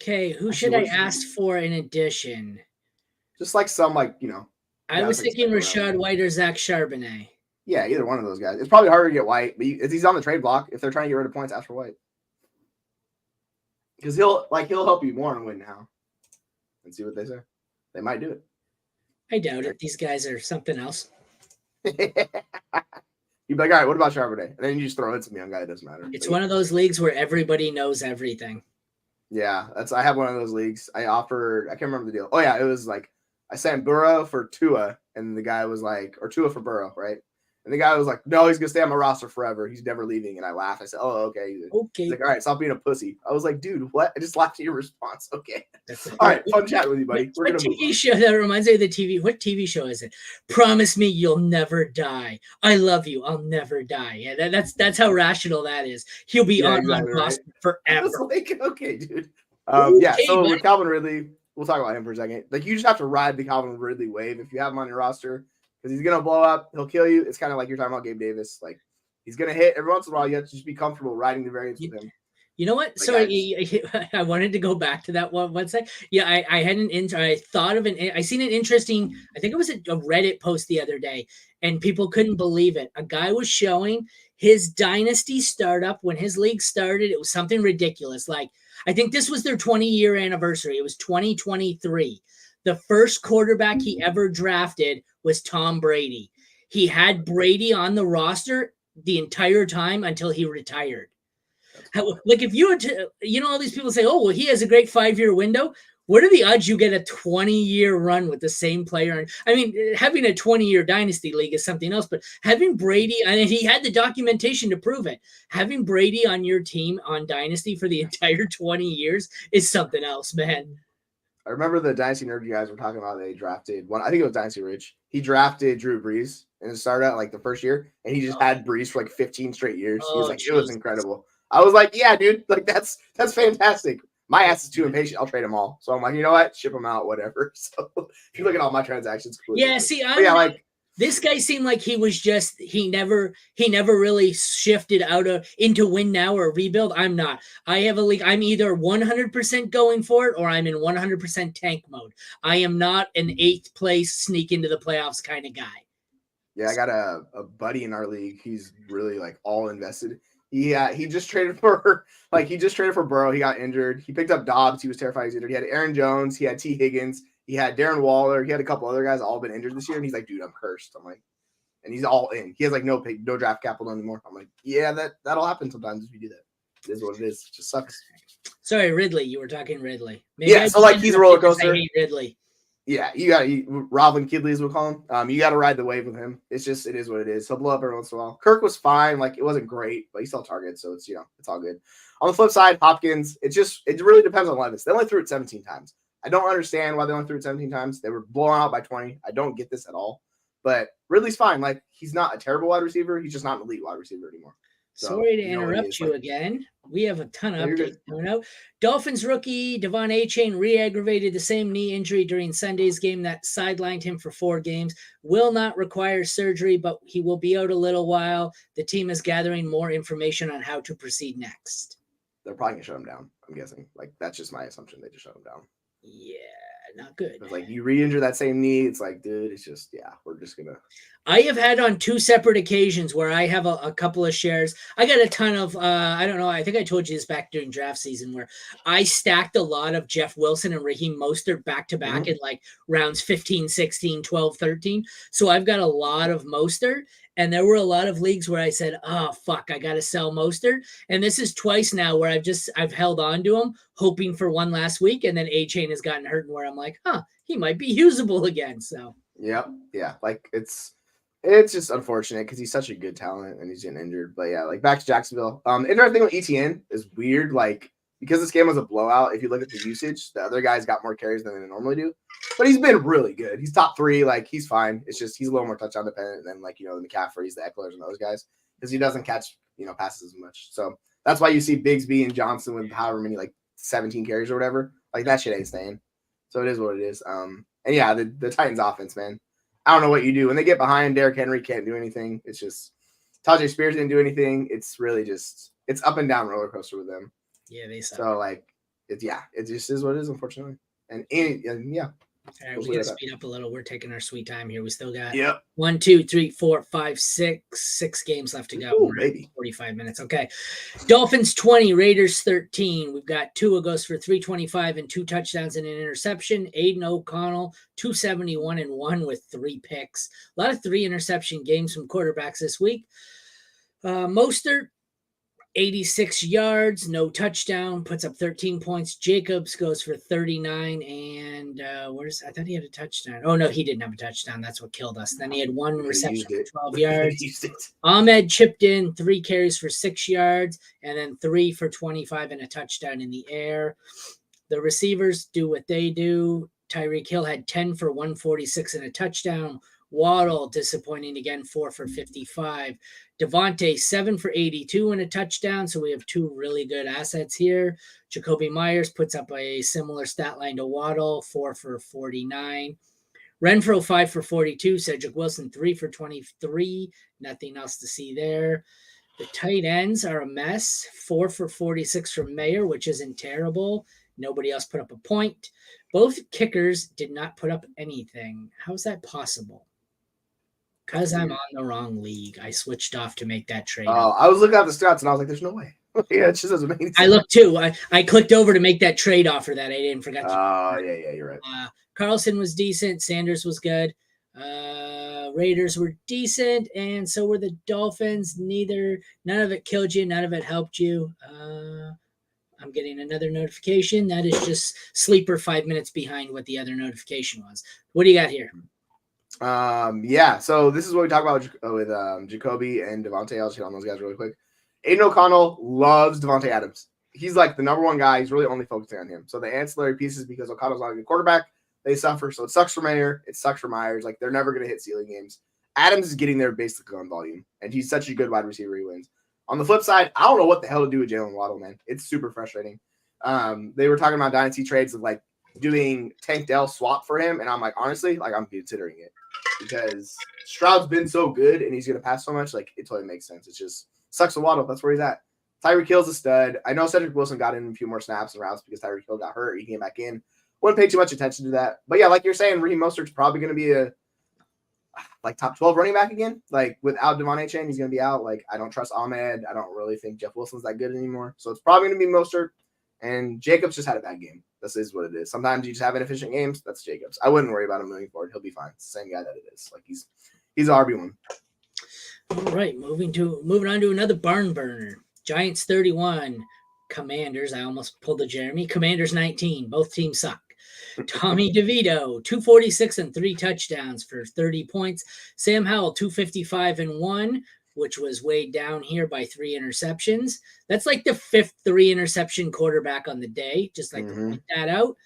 Okay, who should I ask for in addition? Just some I was thinking Rashad White or Zach Charbonnet. Yeah, either one of those guys. It's probably harder to get White, but if he's on the trade block, if they're trying to get rid of points, ask for White. Because he'll help you more and win now. And see what they say. They might do it. I doubt it. These guys are something else. You'd be like, all right, what about Charbonnet? And then you just throw it to me on guy. It doesn't matter. It's one of those leagues where everybody knows everything. Yeah, I have one of those leagues. I can't remember the deal. Oh yeah, it was I sent Burrow for Tua, and the guy was or Tua for Burrow, right? And the guy was like, no, he's going to stay on my roster forever. He's never leaving. And I laughed. I said, oh, okay. He's like, all right, stop being a pussy. I was like, dude, what? I just laughed at your response. Okay. All right, fun chat with you, buddy. What TV show? That reminds me of the TV. What TV show is it? Promise me you'll never die. I love you. I'll never die. Yeah, that's how rational that is. He'll be on my roster forever. Okay, dude. So with Calvin Ridley, we'll talk about him for a second. You just have to ride the Calvin Ridley wave if you have him on your roster. Because he's going to blow up. He'll kill you. It's kind of like you're talking about Gabe Davis. He's going to hit every once in a while. You have to just be comfortable riding the variance with him. You know what? I wanted to go back to that one sec. Yeah, I had I thought of I seen an interesting, I think it was a Reddit post the other day, and people couldn't believe it. A guy was showing his dynasty startup when his league started. It was something ridiculous. I think this was their 20-year anniversary. It was 2023. The first quarterback he ever drafted was Tom Brady. He had Brady on the roster the entire time until he retired. Like if you were to, all these people say, oh, well, he has a great 5-year window. What are the odds you get a 20-year run with the same player? I mean, having a 20-year dynasty league is something else, but having Brady, and he had the documentation to prove it, having Brady on your team on dynasty for the entire 20 years is something else, man. I remember the Dynasty Nerd you guys were talking about. They drafted one. I think it was Dynasty Rich. He drafted Drew Brees and it started out like the first year, and he just had Brees for like 15 straight years. He was like, it was incredible. I was like, yeah, dude, like that's fantastic. My ass is too impatient. I'll trade them all. So I'm like, you know what? Ship them out, whatever. So if you look at all my transactions, cool. Yeah, see, this guy seemed like he was just he never really shifted into win now or rebuild. I'm not. I have a league. I'm either 100% going for it or I'm in 100% tank mode. I am not an 8th place sneak into the playoffs kind of guy. Yeah, I got a buddy in our league. He's really like all invested. He just traded for Burrow. He got injured. He picked up Dobbs. He was terrified he was injured. He had Aaron Jones. He had T. Higgins. He had Darren Waller. He had a couple other guys all been injured this year. And he's like, dude, I'm cursed. I'm like, and he's all in. He has like no draft capital anymore. I'm like, yeah, that'll happen sometimes if you do that. It is what it is. It just sucks. Sorry, Ridley. You were talking Ridley. Maybe yeah, so like he's a roller coaster. I hate Ridley. Yeah, you got Robin Kidley, as we'll call him. You got to ride the wave with him. It is what it is. He'll blow up every once in a while. Kirk was fine. Like, it wasn't great, but he still targets, so it's, it's all good. On the flip side, Hopkins, it really depends on Levis. They only threw it 17 times. I don't understand why they only threw it 17 times. They were blown out by 20. I don't get this at all. But Ridley's fine. Like, he's not a terrible wide receiver. He's just not an elite wide receiver anymore. So, sorry to interrupt you again. We have a ton of updates coming out. Dolphins rookie Devon Achane re-aggravated the same knee injury during Sunday's game that sidelined him for 4 games. Will not require surgery, but he will be out a little while. The team is gathering more information on how to proceed next. They're probably going to shut him down, I'm guessing. Like, that's just my assumption. They just shut him down. Yeah, not good. Like, you re-injure that same knee, it's like, dude, it's just, we're just going to. I have had on 2 separate occasions where I have a couple of shares. I got a ton of, I don't know, I think I told you this back during draft season where I stacked a lot of Jeff Wilson and Raheem Mostert back-to-back in like rounds 15, 16, 12, 13. So I've got a lot of Mostert. And there were a lot of leagues where I said, oh, fuck, I got to sell Mostert. And this is twice now where I've held on to him, hoping for one last week. And then Achane has gotten hurt and where I'm like, he might be usable again. So, yeah. Like it's just unfortunate because he's such a good talent and he's getting injured. But yeah, like back to Jacksonville. Interesting with ETN is weird. Like, because this game was a blowout, if you look at the usage, the other guys got more carries than they normally do. But he's been really good. He's top 3. Like, he's fine. It's just he's a little more touchdown dependent than, like, the McCaffreys, the Ecklers, and those guys because he doesn't catch, passes as much. So that's why you see Bigsby and Johnson with however many, like, 17 carries or whatever. Like, that shit ain't staying. So it is what it is. And, yeah, the Titans offense, man. I don't know what you do. When they get behind, Derrick Henry can't do anything. It's just Tajay Spears didn't do anything. It's really just – it's up and down roller coaster with them. Yeah, they suck. So, like, it just is what it is, unfortunately. And yeah. All right, we got to speed up a little. We're taking our sweet time here. We still got 1, 2, 3, 4, 5, 6 games left to go. Ooh, baby. 45 minutes. Okay. Dolphins 20, Raiders 13. We've got Tua goes for 325 and 2 touchdowns and an interception. Aiden O'Connell 271 and 1 with 3 picks. A lot of 3 interception games from quarterbacks this week. Mostert 86 yards, no touchdown, puts up 13 points. Jacobs goes for 39 and I thought he had a touchdown. Oh no, he didn't have a touchdown. That's what killed us. Then he had 1 reception for 12 yards. Ahmed chipped in 3 carries for 6 yards and then 3 for 25 and a touchdown in the air. The receivers do what they do. Tyreek Hill had 10 for 146 and a touchdown. Waddle disappointing again, 4 for 55. Devontae 7 for 82 and a touchdown. So we have 2 really good assets here. Jacoby Myers puts up a similar stat line to Waddle, 4 for 49. Renfro 5 for 42. Cedric Wilson 3 for 23. Nothing else to see there. The tight ends are a mess. 4 for 46 from Mayer, which isn't terrible. Nobody else put up a point. Both kickers did not put up anything. How is that possible? Because I'm on the wrong league. I switched off to make that trade. Oh, I was looking at the stats and I was like, there's no way. Yeah, it just doesn't make any sense. I looked too. I clicked over to make that trade offer that I didn't forget. Oh, yeah, you're right. Carlson was decent. Sanders was good. Raiders were decent, and so were the Dolphins. None of it killed you. None of it helped you. I'm getting another notification. That is just Sleeper 5 minutes behind what the other notification was. What do you got here? Yeah, so this is what we talk about with Jacoby and Devontae. I'll just hit on those guys really quick. Aiden O'Connell loves Devontae Adams. He's like the number one guy. He's really only focusing on him. So the ancillary pieces, because O'Connell's not a good quarterback, they suffer. So it sucks for Mayer. It sucks for Myers. Like, they're never going to hit ceiling games. Adams is getting there basically on volume, and he's such a good wide receiver. He wins. On the flip side, I don't know what the hell to do with Jalen Waddle, man. It's super frustrating. They were talking about dynasty trades of like doing Tank Dell swap for him, and I'm like, honestly, like, I'm considering it because Stroud's been so good and he's going to pass so much. Like, it totally makes sense. It's just sucks for Waddle. That's where he's at. Tyreek Hill's a stud. I know Cedric Wilson got in a few more snaps and routes because Tyreek Hill got hurt. He came back in. Wouldn't pay too much attention to that. But yeah, like you're saying, Raheem Mostert's probably going to be a like top 12 running back again. Like, without Devon Achane, he's going to be out. Like, I don't trust Ahmed. I don't really think Jeff Wilson's that good anymore. So it's probably going to be Mostert. And Jacobs just had a bad game. This is what it is. Sometimes you just have inefficient games. That's Jacobs. I wouldn't worry about him moving forward. He'll be fine. It's the same guy that it is. Like, he's an RB1. All right, moving on to another barn burner. Giants 31, Commanders. I almost pulled the Jeremy. Commanders 19. Both teams suck. Tommy DeVito, 246 and 3 touchdowns for 30 points. Sam Howell, 255 and 1, which was weighed down here by 3 interceptions. That's like the 5th 3 interception quarterback on the day, just like to point that out.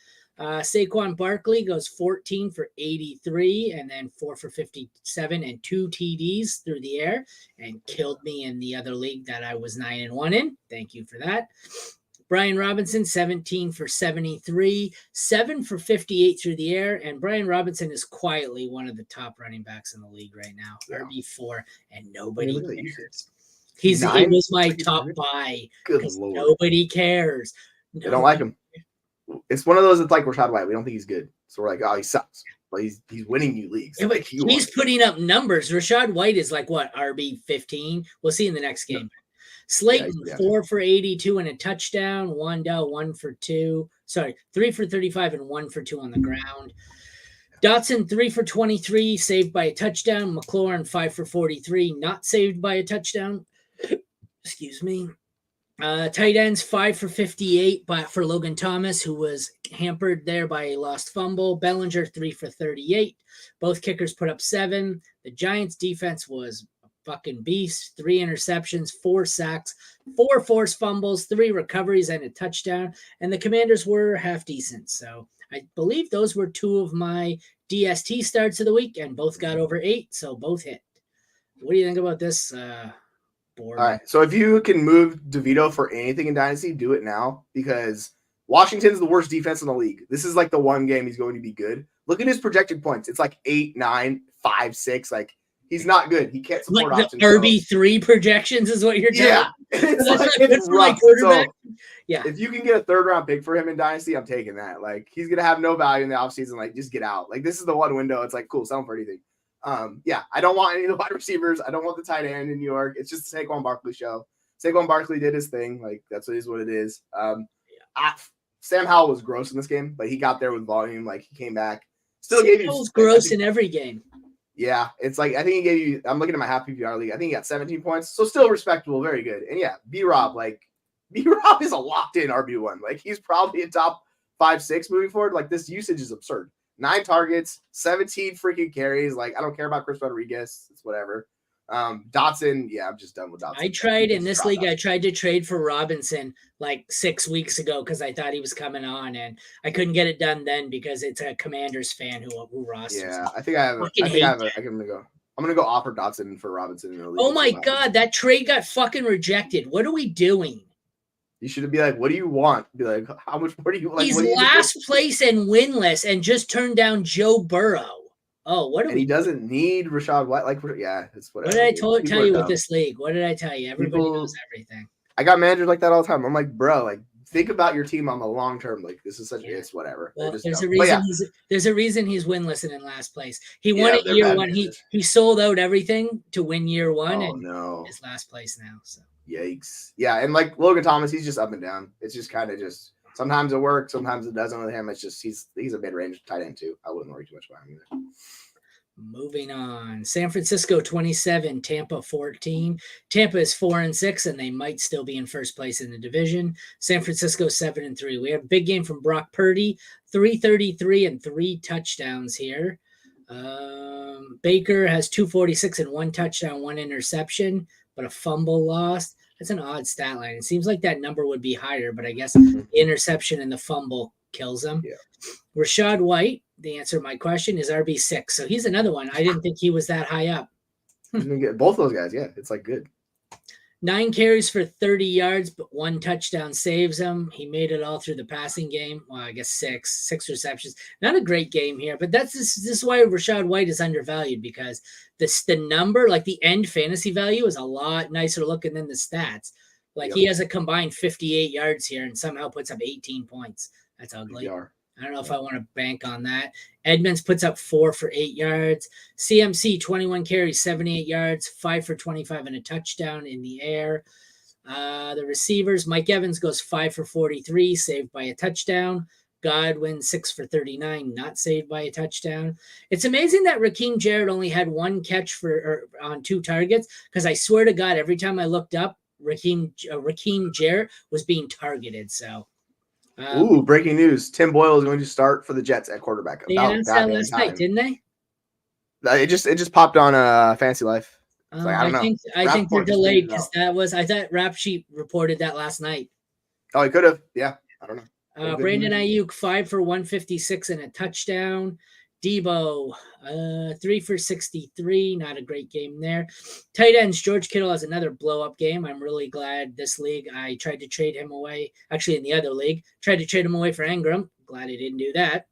Saquon Barkley goes 14 for 83 and then 4 for 57 and 2 TDs through the air and killed me in the other league that I was 9-1 in. Thank you for that. Brian Robinson, 17 for 73, 7 for 58 through the air. And Brian Robinson is quietly one of the top running backs in the league right now. Yeah. RB4, and nobody cares. He was my top buy because nobody cares. They don't like him. It's one of those that's like Rachaad White. We don't think he's good. So we're like, oh, he sucks. But he's winning you leagues. Yeah, but he's putting up numbers. Rachaad White is like, what, RB15? We'll see in the next game. Yeah. Slayton, 4 for 82 and a touchdown. Wandell, 1 for 2. Sorry, 3 for 35 and 1 for 2 on the ground. Dotson, 3 for 23, saved by a touchdown. McLaurin, 5 for 43, not saved by a touchdown. Excuse me. Tight ends, 5 for 58 for Logan Thomas, who was hampered there by a lost fumble. Bellinger, 3 for 38. Both kickers put up 7. The Giants' defense was fucking beast. 3 interceptions, 4 sacks, 4 forced fumbles, 3 recoveries, and a touchdown. And the Commanders were half decent. So I believe those were 2 of my DST starts of the week, and both got over 8, so both hit. What do you think about this board? All right, so if you can move DeVito for anything in Dynasty, do it now, because Washington's the worst defense in the league. This is like the one game he's going to be good. Look at his projected points. It's like 8, 9, 5, 6. Like, he's not good. He can't support like the RB3 projections is what you're telling me. Yeah. It's like, it's rough. So, yeah. If you can get a 3rd-round pick for him in Dynasty, I'm taking that. Like, he's going to have no value in the offseason. Like, just get out. Like, this is the one window. It's like, cool, sell him for anything. Yeah, I don't want any of the wide receivers. I don't want the tight end in New York. It's just the Saquon Barkley show. Saquon Barkley did his thing. Like, that's what it is. Sam Howell was gross in this game, but he got there with volume. Like, he came back. Still gave you. Howell's gross in every game. Yeah, it's like, I think he gave you, I'm looking at my half PPR league. I think he got 17 points. So still respectable, very good. And yeah, B-Rob is a locked in RB1. Like, he's probably a top 5-6 moving forward. Like, this usage is absurd. 9 targets, 17 freaking carries. Like, I don't care about Chris Rodriguez. It's whatever. Dotson, yeah, I'm just done with Dotson. I tried in this league. I tried to trade for Robinson like 6 weeks ago because I thought he was coming on, and I couldn't get it done then because it's a Commanders fan who rosters. Yeah, I think I have. I'm gonna go offer Dotson for Robinson in the league. Oh my god, that trade got fucking rejected. What are we doing? You should be like, what do you want? Be like, how much more do you like? He's last place and winless and just turned down Joe Burrow. Oh, what? And he doesn't need Rachaad White. Like, yeah, it's whatever. What did I tell you with this league? What did I tell you? Everybody knows everything. I got managers like that all the time. I'm like, bro, like, think about your team on the long term. Like this is such it's whatever. Well, just there's dumb. a reason there's a reason he's winless and in last place. He won it they're year bad one. managers. He sold out everything to win year one, Oh and no, is last place now. So yikes. Yeah, and like Logan Thomas, he's just up and down. It's just kind of just sometimes it works, sometimes it doesn't with him. It's just he's a mid-range tight end too. I wouldn't worry too much about him either. Moving on, San Francisco 27, Tampa 14. Tampa is 4-6, and they might still be in first place in the division. San Francisco 7-3. We have a big game from Brock Purdy, 333 and 3 touchdowns here. Baker has 246 and 1 touchdown, 1 interception, but a fumble lost. That's an odd stat line. It seems like that number would be higher, but I guess the interception and the fumble kills him. Yeah. Rashad White, the answer to my question, is RB6. So he's another one. I didn't think he was that high up. He's gonna get both those guys. Yeah, it's like good. 9 carries for 30 yards, but 1 touchdown saves him. He made it all through the passing game. Well, I guess 6 receptions. Not a great game here, but this is why Rashad White is undervalued, because the number, like the end fantasy value, is a lot nicer looking than the stats. Like he has a combined 58 yards here and somehow puts up 18 points. That's ugly. I don't know if I want to bank on that. Edmonds puts up 4 for 8 yards. CMC, 21 carries, 78 yards, 5 for 25 and a touchdown in the air. The receivers, Mike Evans goes 5 for 43, saved by a touchdown. Godwin, 6 for 39, not saved by a touchdown. It's amazing that Raheem Jarrett only had 1 catch on 2 targets, because I swear to God, every time I looked up, Raheem Jarrett was being targeted. So, breaking news: Tim Boyle is going to start for the Jets at quarterback. They announced that last night, didn't they? It just popped on Fantasy Life. So I don't know. I think they're delayed because I thought Rap Sheet reported that last night. Oh, he could have. Yeah, I don't know. Brandon Ayuk, 5 for 156 and a touchdown. Debo, 3 for 63. Not a great game there. Tight ends, George Kittle has another blow-up game. I'm really glad this league, I tried to trade him away. Actually, in the other league, tried to trade him away for Ingram. Glad I didn't do that.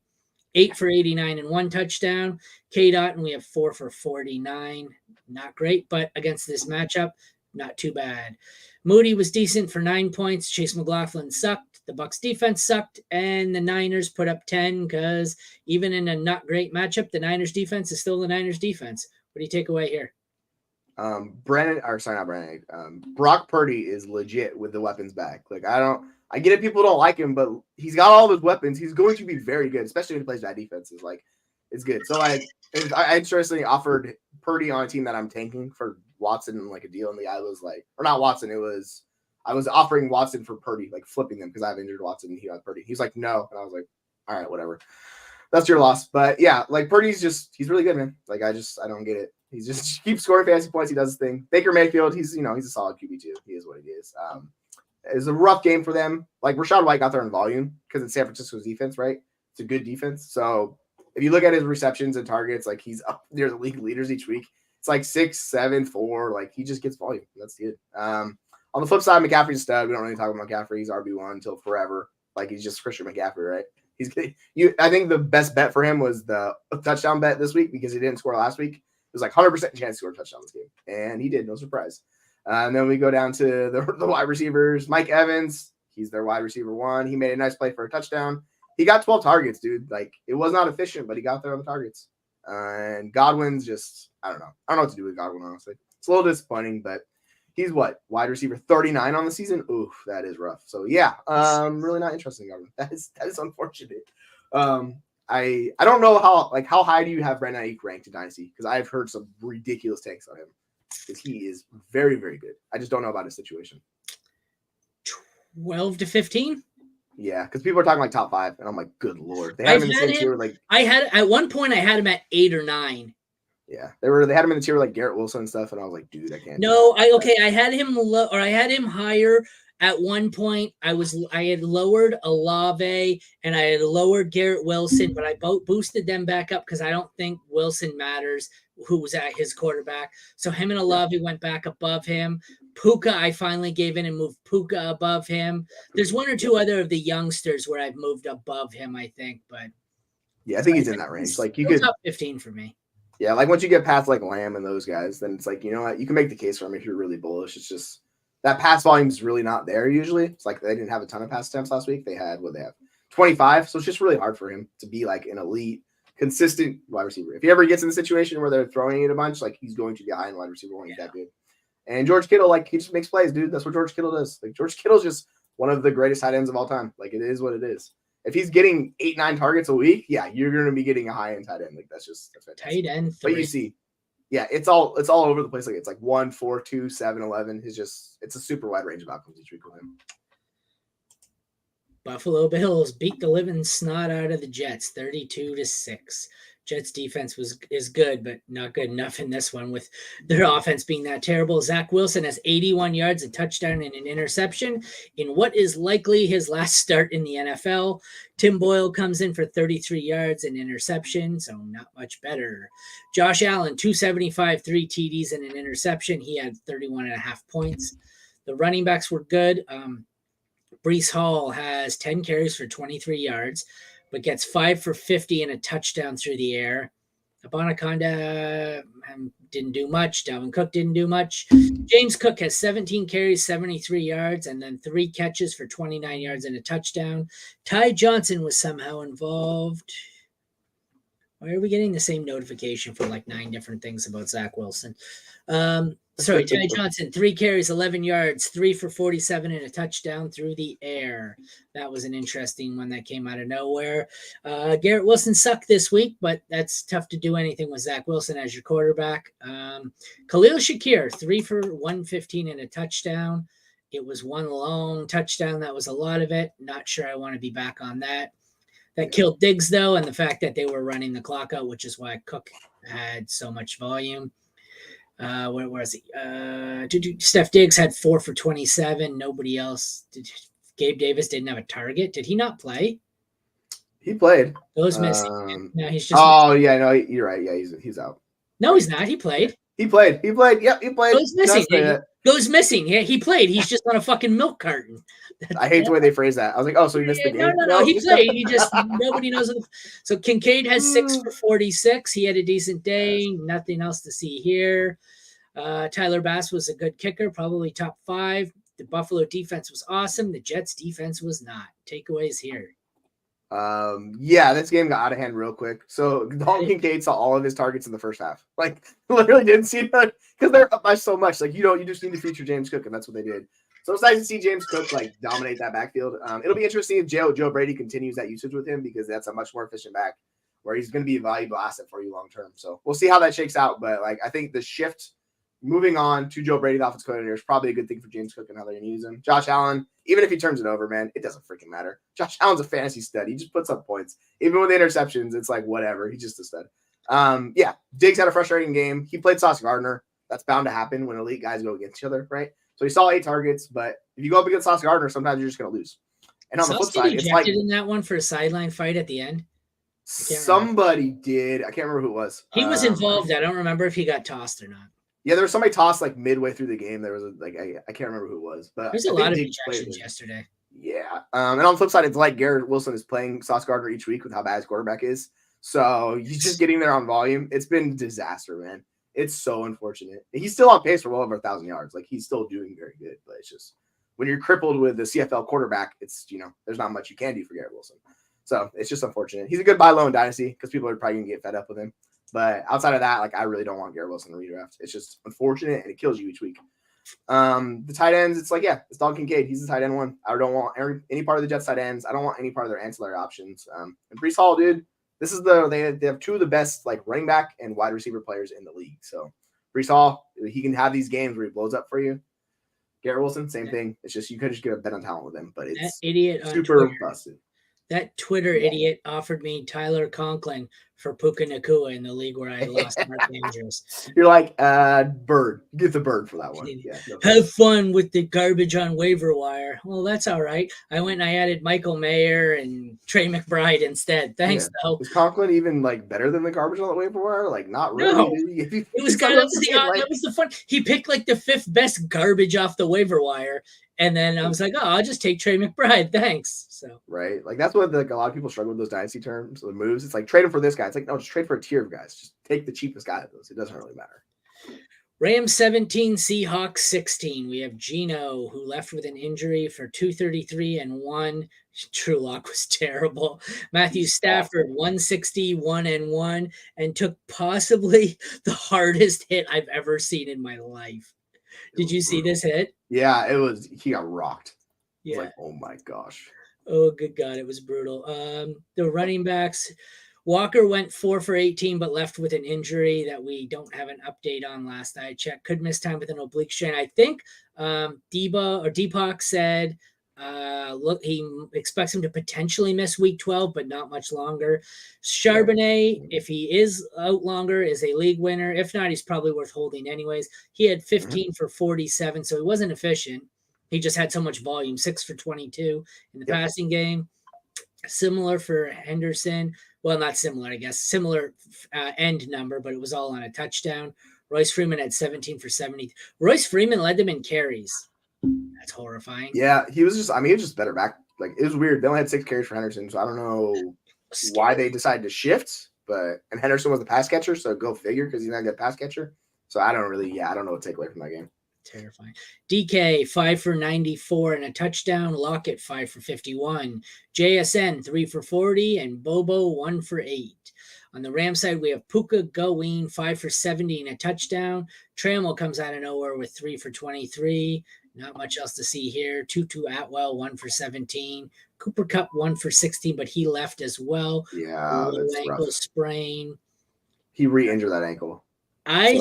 8 for 89 and 1 touchdown. K-Dot, and we have 4 for 49. Not great, but against this matchup, not too bad. Moody was decent for 9 points. Chase McLaughlin sucked. The Bucs defense sucked, and the Niners put up 10 because even in a not great matchup, the Niners defense is still the Niners defense. What do you take away here? Brock Purdy is legit with the weapons back. Like I get it, people don't like him, but he's got all those weapons. He's going to be very good, especially when he plays bad defenses. Like it's good. So I interestingly offered Purdy on a team that I'm tanking for Watson in like a deal, and the guy was like, or not Watson, I was offering Watson for Purdy, like flipping them because I have injured Watson and he had Purdy. He's like, no. And I was like, all right, whatever. That's your loss. But yeah, like Purdy's he's really good, man. Like I don't get it. He just keeps scoring fantasy points. He does his thing. Baker Mayfield, he's a solid QB too. He is what he is. It was a rough game for them. Like Rashad White got there in volume because it's San Francisco's defense, right? It's a good defense. So if you look at his receptions and targets, like he's up near the league leaders each week. It's like 6, 7, 4. Like he just gets volume. That's good. On the flip side, McCaffrey's a stud. We don't really talk about McCaffrey. He's RB1 until forever. Like he's just Christian McCaffrey, right? I think the best bet for him was the touchdown bet this week because he didn't score last week. It was like 100% chance to score a touchdown this game, and he did. No surprise. And then we go down to the wide receivers. Mike Evans, he's their wide receiver 1. He made a nice play for a touchdown. He got 12 targets, dude. Like it was not efficient, but he got there on the targets. And Godwin's just, I don't know what to do with Godwin, honestly. It's a little disappointing, but he's wide receiver 39 on the season. Oof, that is rough. So yeah, really not interested in Godwin. That is unfortunate. I don't know how high do you have Brandon Ayuk ranked in Dynasty? Because I've heard some ridiculous takes on him. Because he is very, very good. I just don't know about his situation. 12 to 15. Yeah, because people are talking like top 5, and I'm like, good lord. They had him in the same tier like at one point I had him at 8 or 9. Yeah, they had him in the tier like Garrett Wilson and stuff, and I was like, dude, I can't. No, I had him low, or I had him higher at one point. I had lowered Olave and I had lowered Garrett Wilson, but I boosted them back up because I don't think Wilson matters who was at his quarterback. So him and Olave went back above him. Puka, I finally gave in and moved Puka above him. There's 1 or 2 other of the youngsters where I've moved above him, I think, but yeah, I think he's in that range. Like you could top 15 for me. Yeah, like once you get past like Lamb and those guys, then it's like, you know what, you can make the case for him if you're really bullish. It's just that pass volume is really not there usually. It's like they didn't have a ton of pass attempts last week. They had 25. So it's just really hard for him to be like an elite, consistent wide receiver. If he ever gets in the situation where they're throwing it a bunch, like he's going to be a high-end wide receiver when he's that good. And George Kittle, like he just makes plays, dude. That's what George Kittle does. Like George Kittle's just one of the greatest tight ends of all time. Like it is what it is. If he's getting 8-9 targets a week, yeah, you're going to be getting a high-end tight end. Like that's fantastic. Tight end 3. But you see, yeah, it's all over the place. Like it's like 1, 4, 2, 7, 11. It's a super wide range of outcomes each week with him. Buffalo Bills beat the living snot out of the Jets, 32-6. Jets defense is good, but not good enough in this one with their offense being that terrible. Zach Wilson has 81 yards, a touchdown, and an interception in what is likely his last start in the NFL. Tim Boyle comes in for 33 yards and interception, so not much better. Josh Allen, 275, 3 TDs and an interception. He had 31.5 points. The running backs were good. Breece Hall has 10 carries for 23 yards, but gets 5 for 50 and a touchdown through the air. Abonaconda didn't do much. Dalvin Cook didn't do much. James Cook has 17 carries, 73 yards, and then 3 catches for 29 yards and a touchdown. Ty Johnson was somehow involved. Why are we getting the same notification for like 9 different things about Zach Wilson? Ty Johnson, 3 carries, 11 yards, 3 for 47 and a touchdown through the air. That was an interesting one that came out of nowhere. Garrett Wilson sucked this week, but that's tough to do anything with Zach Wilson as your quarterback. Khalil Shakir, 3 for 115 and a touchdown. It was 1 long touchdown. That was a lot of it. Not sure I want to be back on that. That killed Diggs, though, and the fact that they were running the clock out, which is why Cook had so much volume. Where was he? Steph Diggs had 4 for 27. Nobody else. Gabe Davis didn't have a target. Did he not play? He played. Those missing. No, he's just. Oh yeah, no, you're right. Yeah, he's out. No, he's not. He played. He played. Yep, he played. Goes missing. Goes missing. Yeah, he played. He's just on a fucking milk carton. I hate the way they phrase that. I was like, oh, so he missed the game. No. He played. He just nobody knows. So Kincaid has 6 for 46. He had a decent day. Nothing else to see here. Tyler Bass was a good kicker, probably top 5. The Buffalo defense was awesome. The Jets defense was not. Takeaways here. Yeah, this game got out of hand real quick. So Dalton Kincaid saw all of his targets in the first half. Like literally didn't see that because they're up by so much. Like you just need to feature James Cook, and that's what they did. So it's nice to see James Cook like dominate that backfield. It'll be interesting if Joe Brady continues that usage with him because that's a much more efficient back where he's going to be a valuable asset for you long term. So we'll see how that shakes out. But like I think the shift moving on to Joe Brady, the offensive coordinator, is probably a good thing for James Cook and how they're going to use him. Josh Allen, even if he turns it over, man, it doesn't freaking matter. Josh Allen's a fantasy stud. He just puts up points. Even with the interceptions, it's like whatever. He's just a stud. Yeah, Diggs had a frustrating game. He played Sauce Gardner. That's bound to happen when elite guys go against each other, right? So he saw 8 targets, but if you go up against Sauce Gardner, sometimes you're just going to lose. And on the flip side, it's like in that one for a sideline fight at the end. Somebody did. I can't remember who it was. He was involved. I don't remember if he got tossed or not. Yeah, there was somebody tossed like midway through the game. There was I can't remember who it was, but there's a lot of ejections yesterday. Yeah, and on the flip side, it's like Garrett Wilson is playing Sauce Gardner each week with how bad his quarterback is. So he's just getting there on volume. It's been a disaster, man. It's so unfortunate. He's still on pace for well over 1,000 yards. Like he's still doing very good, but it's just when you're crippled with the CFL quarterback, it's there's not much you can do for Garrett Wilson. So it's just unfortunate. He's a good buy low in Dynasty because people are probably gonna get fed up with him. But outside of that, like I really don't want Garrett Wilson to redraft. It's just unfortunate and it kills you each week. The tight ends, it's like, yeah, it's Dalton Kincaid. He's the tight end one. I don't want any part of the Jets tight ends. I don't want any part of their ancillary options. And Breece Hall, dude, this is they have 2 of the best like running back and wide receiver players in the league. So Breece Hall, he can have these games where he blows up for you. Garrett Wilson, same thing. It's just you could just get a bet on talent with him, but it's that idiot super busted. That Twitter idiot offered me Tyler Conklin for Puka Nacua in the league where I lost Mark Andrews. You're like, bird. Get the bird for that one. Yeah, have fun with the garbage on waiver wire. Well, that's all right. I went and I added Michael Mayer and Trey McBride instead. Thanks, though. Is Conklin even like better than the garbage on the waiver wire? Like, not really. No. It was kind of that was the fun. He picked like the 5th best garbage off the waiver wire. And then I was like, oh, I'll just take Trey McBride. Thanks. So right. Like that's what like a lot of people struggle with those dynasty terms, the moves. It's like trade him for this guy. It's like, no, just trade for a tier of guys. Just take the cheapest guy of those. It doesn't really matter. Rams 17, Seahawks 16. We have Geno, who left with an injury for 233 and 1. Drew Lock was terrible. Matthew Stafford 161 and 1, and took possibly the hardest hit I've ever seen in my life. Did you see this hit? Yeah, it was. He got rocked. Yeah. Like, oh my gosh. Oh, good God, it was brutal. The running backs. Walker went 4 for 18, but left with an injury that we don't have an update on last I checked. Could miss time with an oblique strain. I think Deepak said, look, he expects him to potentially miss week 12, but not much longer. Charbonnet, if he is out longer, is a league winner. If not, he's probably worth holding anyways. He had 15 for 47, so he wasn't efficient. He just had so much volume, 6 for 22 in the passing game. Similar for Henderson. Well, not similar, I guess. Similar end number, but it was all on a touchdown. Royce Freeman had 17 for 70. Royce Freeman led them in carries. That's horrifying. Yeah, he was just better back. Like, it was weird. They only had 6 carries for Henderson, so I don't know why they decided to shift. And Henderson was the pass catcher, so go figure, because he's not a good pass catcher. So I don't know what to take away from that game. Terrifying. DK 5 for 94 and a touchdown. Lockett 5 for 51. JSN 3 for 40 and Bobo 1 for 8. On the Ram side, we have Puka Goween 5 for 70 and a touchdown. Trammell comes out of nowhere with 3 for 23. Not much else to see here. Tutu Atwell 1 for 17. Cooper Kupp 1 for 16, but he left as well. Yeah, that's ankle rough. sprain. He re-injured that ankle. I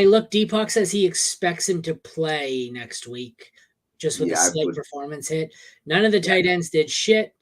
look, Deepak says he expects him to play next week just with a slight performance hit. None of the tight ends did shit.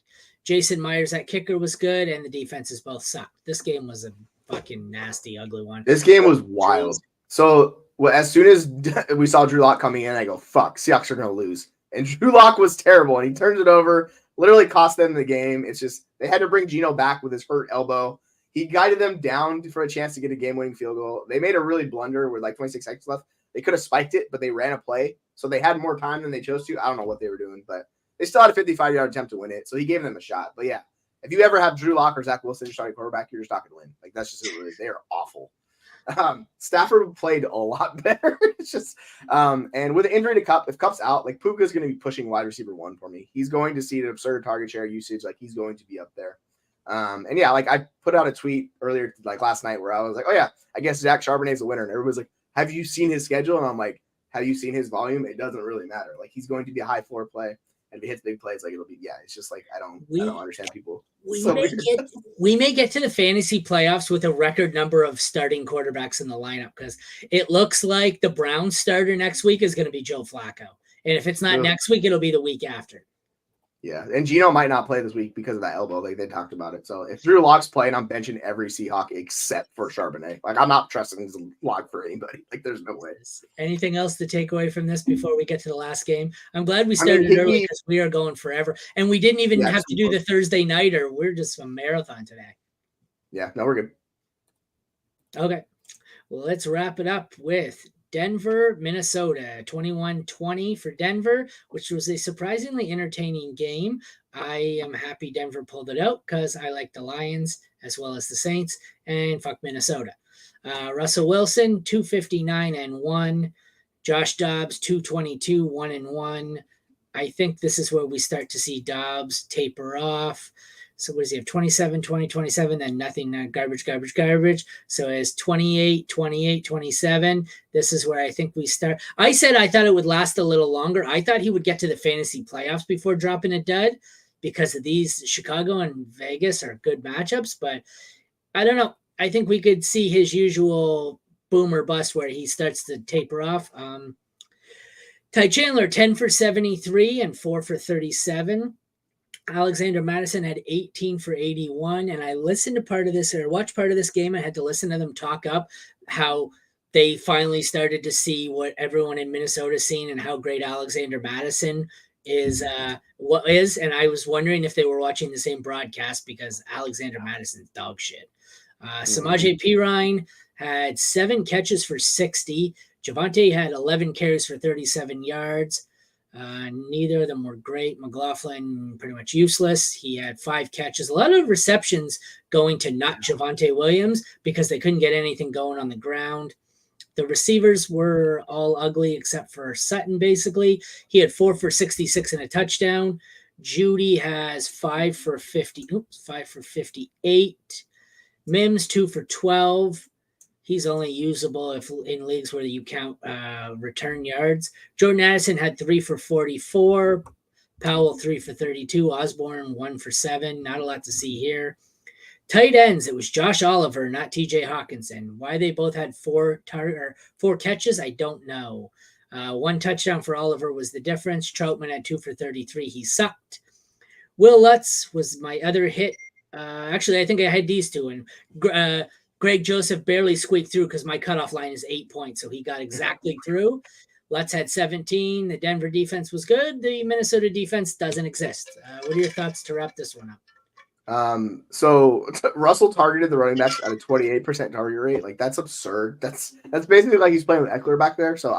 Jason Myers at kicker was good, and the defenses both sucked. This game was a fucking nasty, ugly one. This game was wild. So as soon as we saw Drew Lock coming in, I go, fuck, Seahawks are going to lose. And Drew Lock was terrible, and he turns it over, literally cost them the game. It's just they had to bring Geno back with his hurt elbow. He guided them down for a chance to get a game-winning field goal. They made a really blunder with like 26 seconds left. They could have spiked it, but they ran a play. So they had more time than they chose to. I don't know what they were doing, but they still had a 55-yard attempt to win it. So he gave them a shot. But yeah, if you ever have Drew Lock or Zach Wilson starting quarterback, you're just not going to win. Like, that's just what it is. They are awful. Stafford played a lot better. It's just, and with the injury to Kupp, if Kupp's out, like Puka's going to be pushing wide receiver 1 for me. He's going to see an absurd target share usage. Like, he's going to be up there. And yeah, like I put out a tweet earlier, like last night, where I was like, oh yeah, I guess Zach Charbonnet's the winner. And everybody's like, have you seen his schedule? And I'm like, have you seen his volume? It doesn't really matter. Like, he's going to be a high floor play. And if he hits big plays, like, it'll be, it's just like, I don't understand people. We may get to the fantasy playoffs with a record number of starting quarterbacks in the lineup, because it looks like the Browns starter next week is going to be Joe Flacco. And if it's not next week, it'll be the week after. Yeah, and Geno might not play this week because of that elbow. Like, they talked about it. So if Drew Lock's playing, I'm benching every Seahawk except for Charbonnet. Like, I'm not trusting his Lock for anybody. Like, there's no way. Anything else to take away from this before we get to the last game? I'm glad we started early because we are going forever. And we didn't even have to do the Thursday nighter. We're just a marathon today. Yeah, no, we're good. Okay. Well, let's wrap it up with Denver, Minnesota, 21-20 for Denver, which was a surprisingly entertaining game. I am happy Denver pulled it out because I like the Lions as well as the Saints, and fuck Minnesota. Russell Wilson, 259 and 1. Josh Dobbs, 222, 1-1. I think this is where we start to see Dobbs taper off. So what does he have? 27, 20, 27, then nothing, garbage. So it's 28, 28, 27. This is where I think we start. I said I thought it would last a little longer. I thought he would get to the fantasy playoffs before dropping a dud because of these Chicago and Vegas are good matchups. But I don't know. I think we could see his usual boom or bust where he starts to taper off. Ty Chandler, 10 for 73 and 4 for 37. Alexander Madison had 18 for 81, and I listened to part of this or watched part of this game. I had to listen to them talk up how they finally started to see what everyone in Minnesota is seeing and how great Alexander Madison is. And I was wondering if they were watching the same broadcast because Alexander Madison's dog shit. Samaje Perine had 7 catches for 60. Javonte had 11 carries for 37 yards. Neither of them were great. McLaughlin pretty much useless. He had 5 catches. A lot of receptions going to not Javonte Williams because they couldn't get anything going on the ground. The receivers were all ugly except for Sutton, basically. He had 4 for 66 and a touchdown. Judy has 5 for 58. Mims 2 for 12. He's only usable if in leagues where you count return yards. Jordan Addison had 3 for 44. Powell 3 for 32. Osborne 1 for 7. Not a lot to see here. Tight ends, it was Josh Oliver, not TJ Hawkinson. Why they both had 4 catches, I don't know. 1 touchdown for Oliver was the difference. Troutman had 2 for 33. He sucked. Will Lutz was my other hit. Actually, I think I had these two. And Greg Joseph barely squeaked through because my cutoff line is 8 points, so he got exactly through. Lutz had 17. The Denver defense was good. The Minnesota defense doesn't exist. What are your thoughts to wrap this one up? So Russell targeted the running backs at a 28% target rate. Like, that's absurd. That's basically like he's playing with Eckler back there. So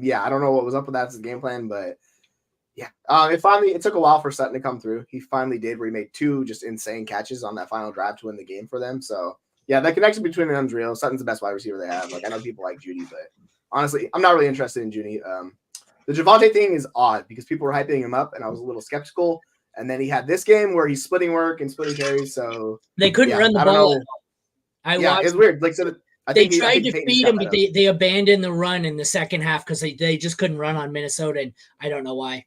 yeah, I don't know what was up with that as a game plan, but yeah. It took a while for Sutton to come through. He finally did, where he made 2 just insane catches on that final drive to win the game for them. So yeah, that connection between them is real. Sutton's the best wide receiver they have. Like, I know people like Judy, but honestly, I'm not really interested in Judy. The Javonte thing is odd because people were hyping him up and I was a little skeptical. And then he had this game where he's splitting work and splitting carries, so they couldn't run the ball. It's weird. Like, so they tried to feed him, but they abandoned the run in the second half because they just couldn't run on Minnesota, and I don't know why.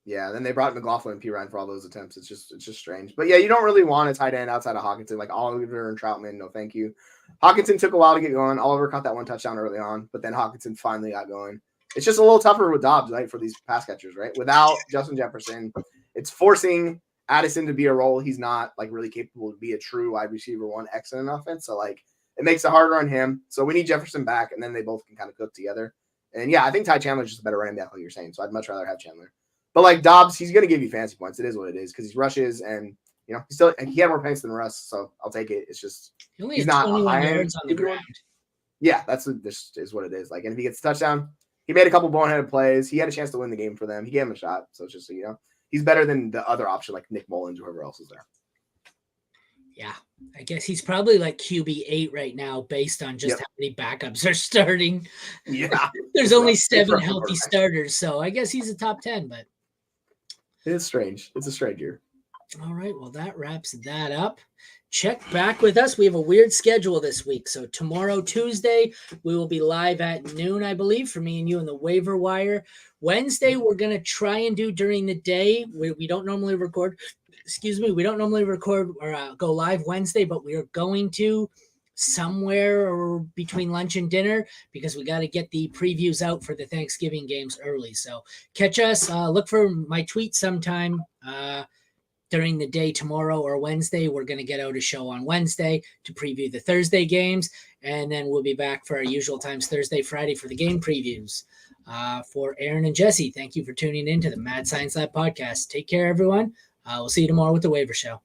Yeah, then they brought McLaughlin and Pirine for all those attempts. It's just strange. But yeah, you don't really want a tight end outside of Hawkinson, like Oliver and Troutman. No, thank you. Hawkinson took a while to get going. Oliver caught that 1 touchdown early on, but then Hawkinson finally got going. It's just a little tougher with Dobbs, right, for these pass catchers, right? Without Justin Jefferson, it's forcing Addison to be a role he's not like really capable to be a true wide receiver 1X in an offense. So like it makes it harder on him. So we need Jefferson back, and then they both can kind of cook together. And yeah, I think Ty Chandler's just a better running back, like you're saying. So I'd much rather have Chandler. But like Dobbs, he's going to give you fantasy points. It is what it is because he rushes, and he had more points than Russ. So I'll take it. It's just he's not 21 yards on the ground. Yeah, this is what it is. Like, and if he gets a touchdown, he made a couple boneheaded plays. He had a chance to win the game for them. He gave him a shot. So it's just he's better than the other option, like Nick Mullins or whoever else is there. Yeah, I guess he's probably like QB8 right now based on just how many backups are starting. Yeah. There's only 7 healthy starters, so I guess he's a top 10, but it's strange. It's a strange year. All right, well, that wraps that up. Check back with us. We have a weird schedule this week. So tomorrow, Tuesday, we will be live at noon, I believe, for me and you in the waiver wire. Wednesday, we're going to try and do during the day. We don't normally record. We don't normally record or go live Wednesday, but we are going to somewhere or between lunch and dinner because we got to get the previews out for the Thanksgiving games early. So catch us. Look for my tweet sometime during the day tomorrow or Wednesday. We're going to get out a show on Wednesday to preview the Thursday games, and then we'll be back for our usual times Thursday, Friday for the game previews. For Aaron and Jesse, thank you for tuning in to the Mad Science Lab podcast. Take care, everyone. We'll see you tomorrow with the Waiver Show.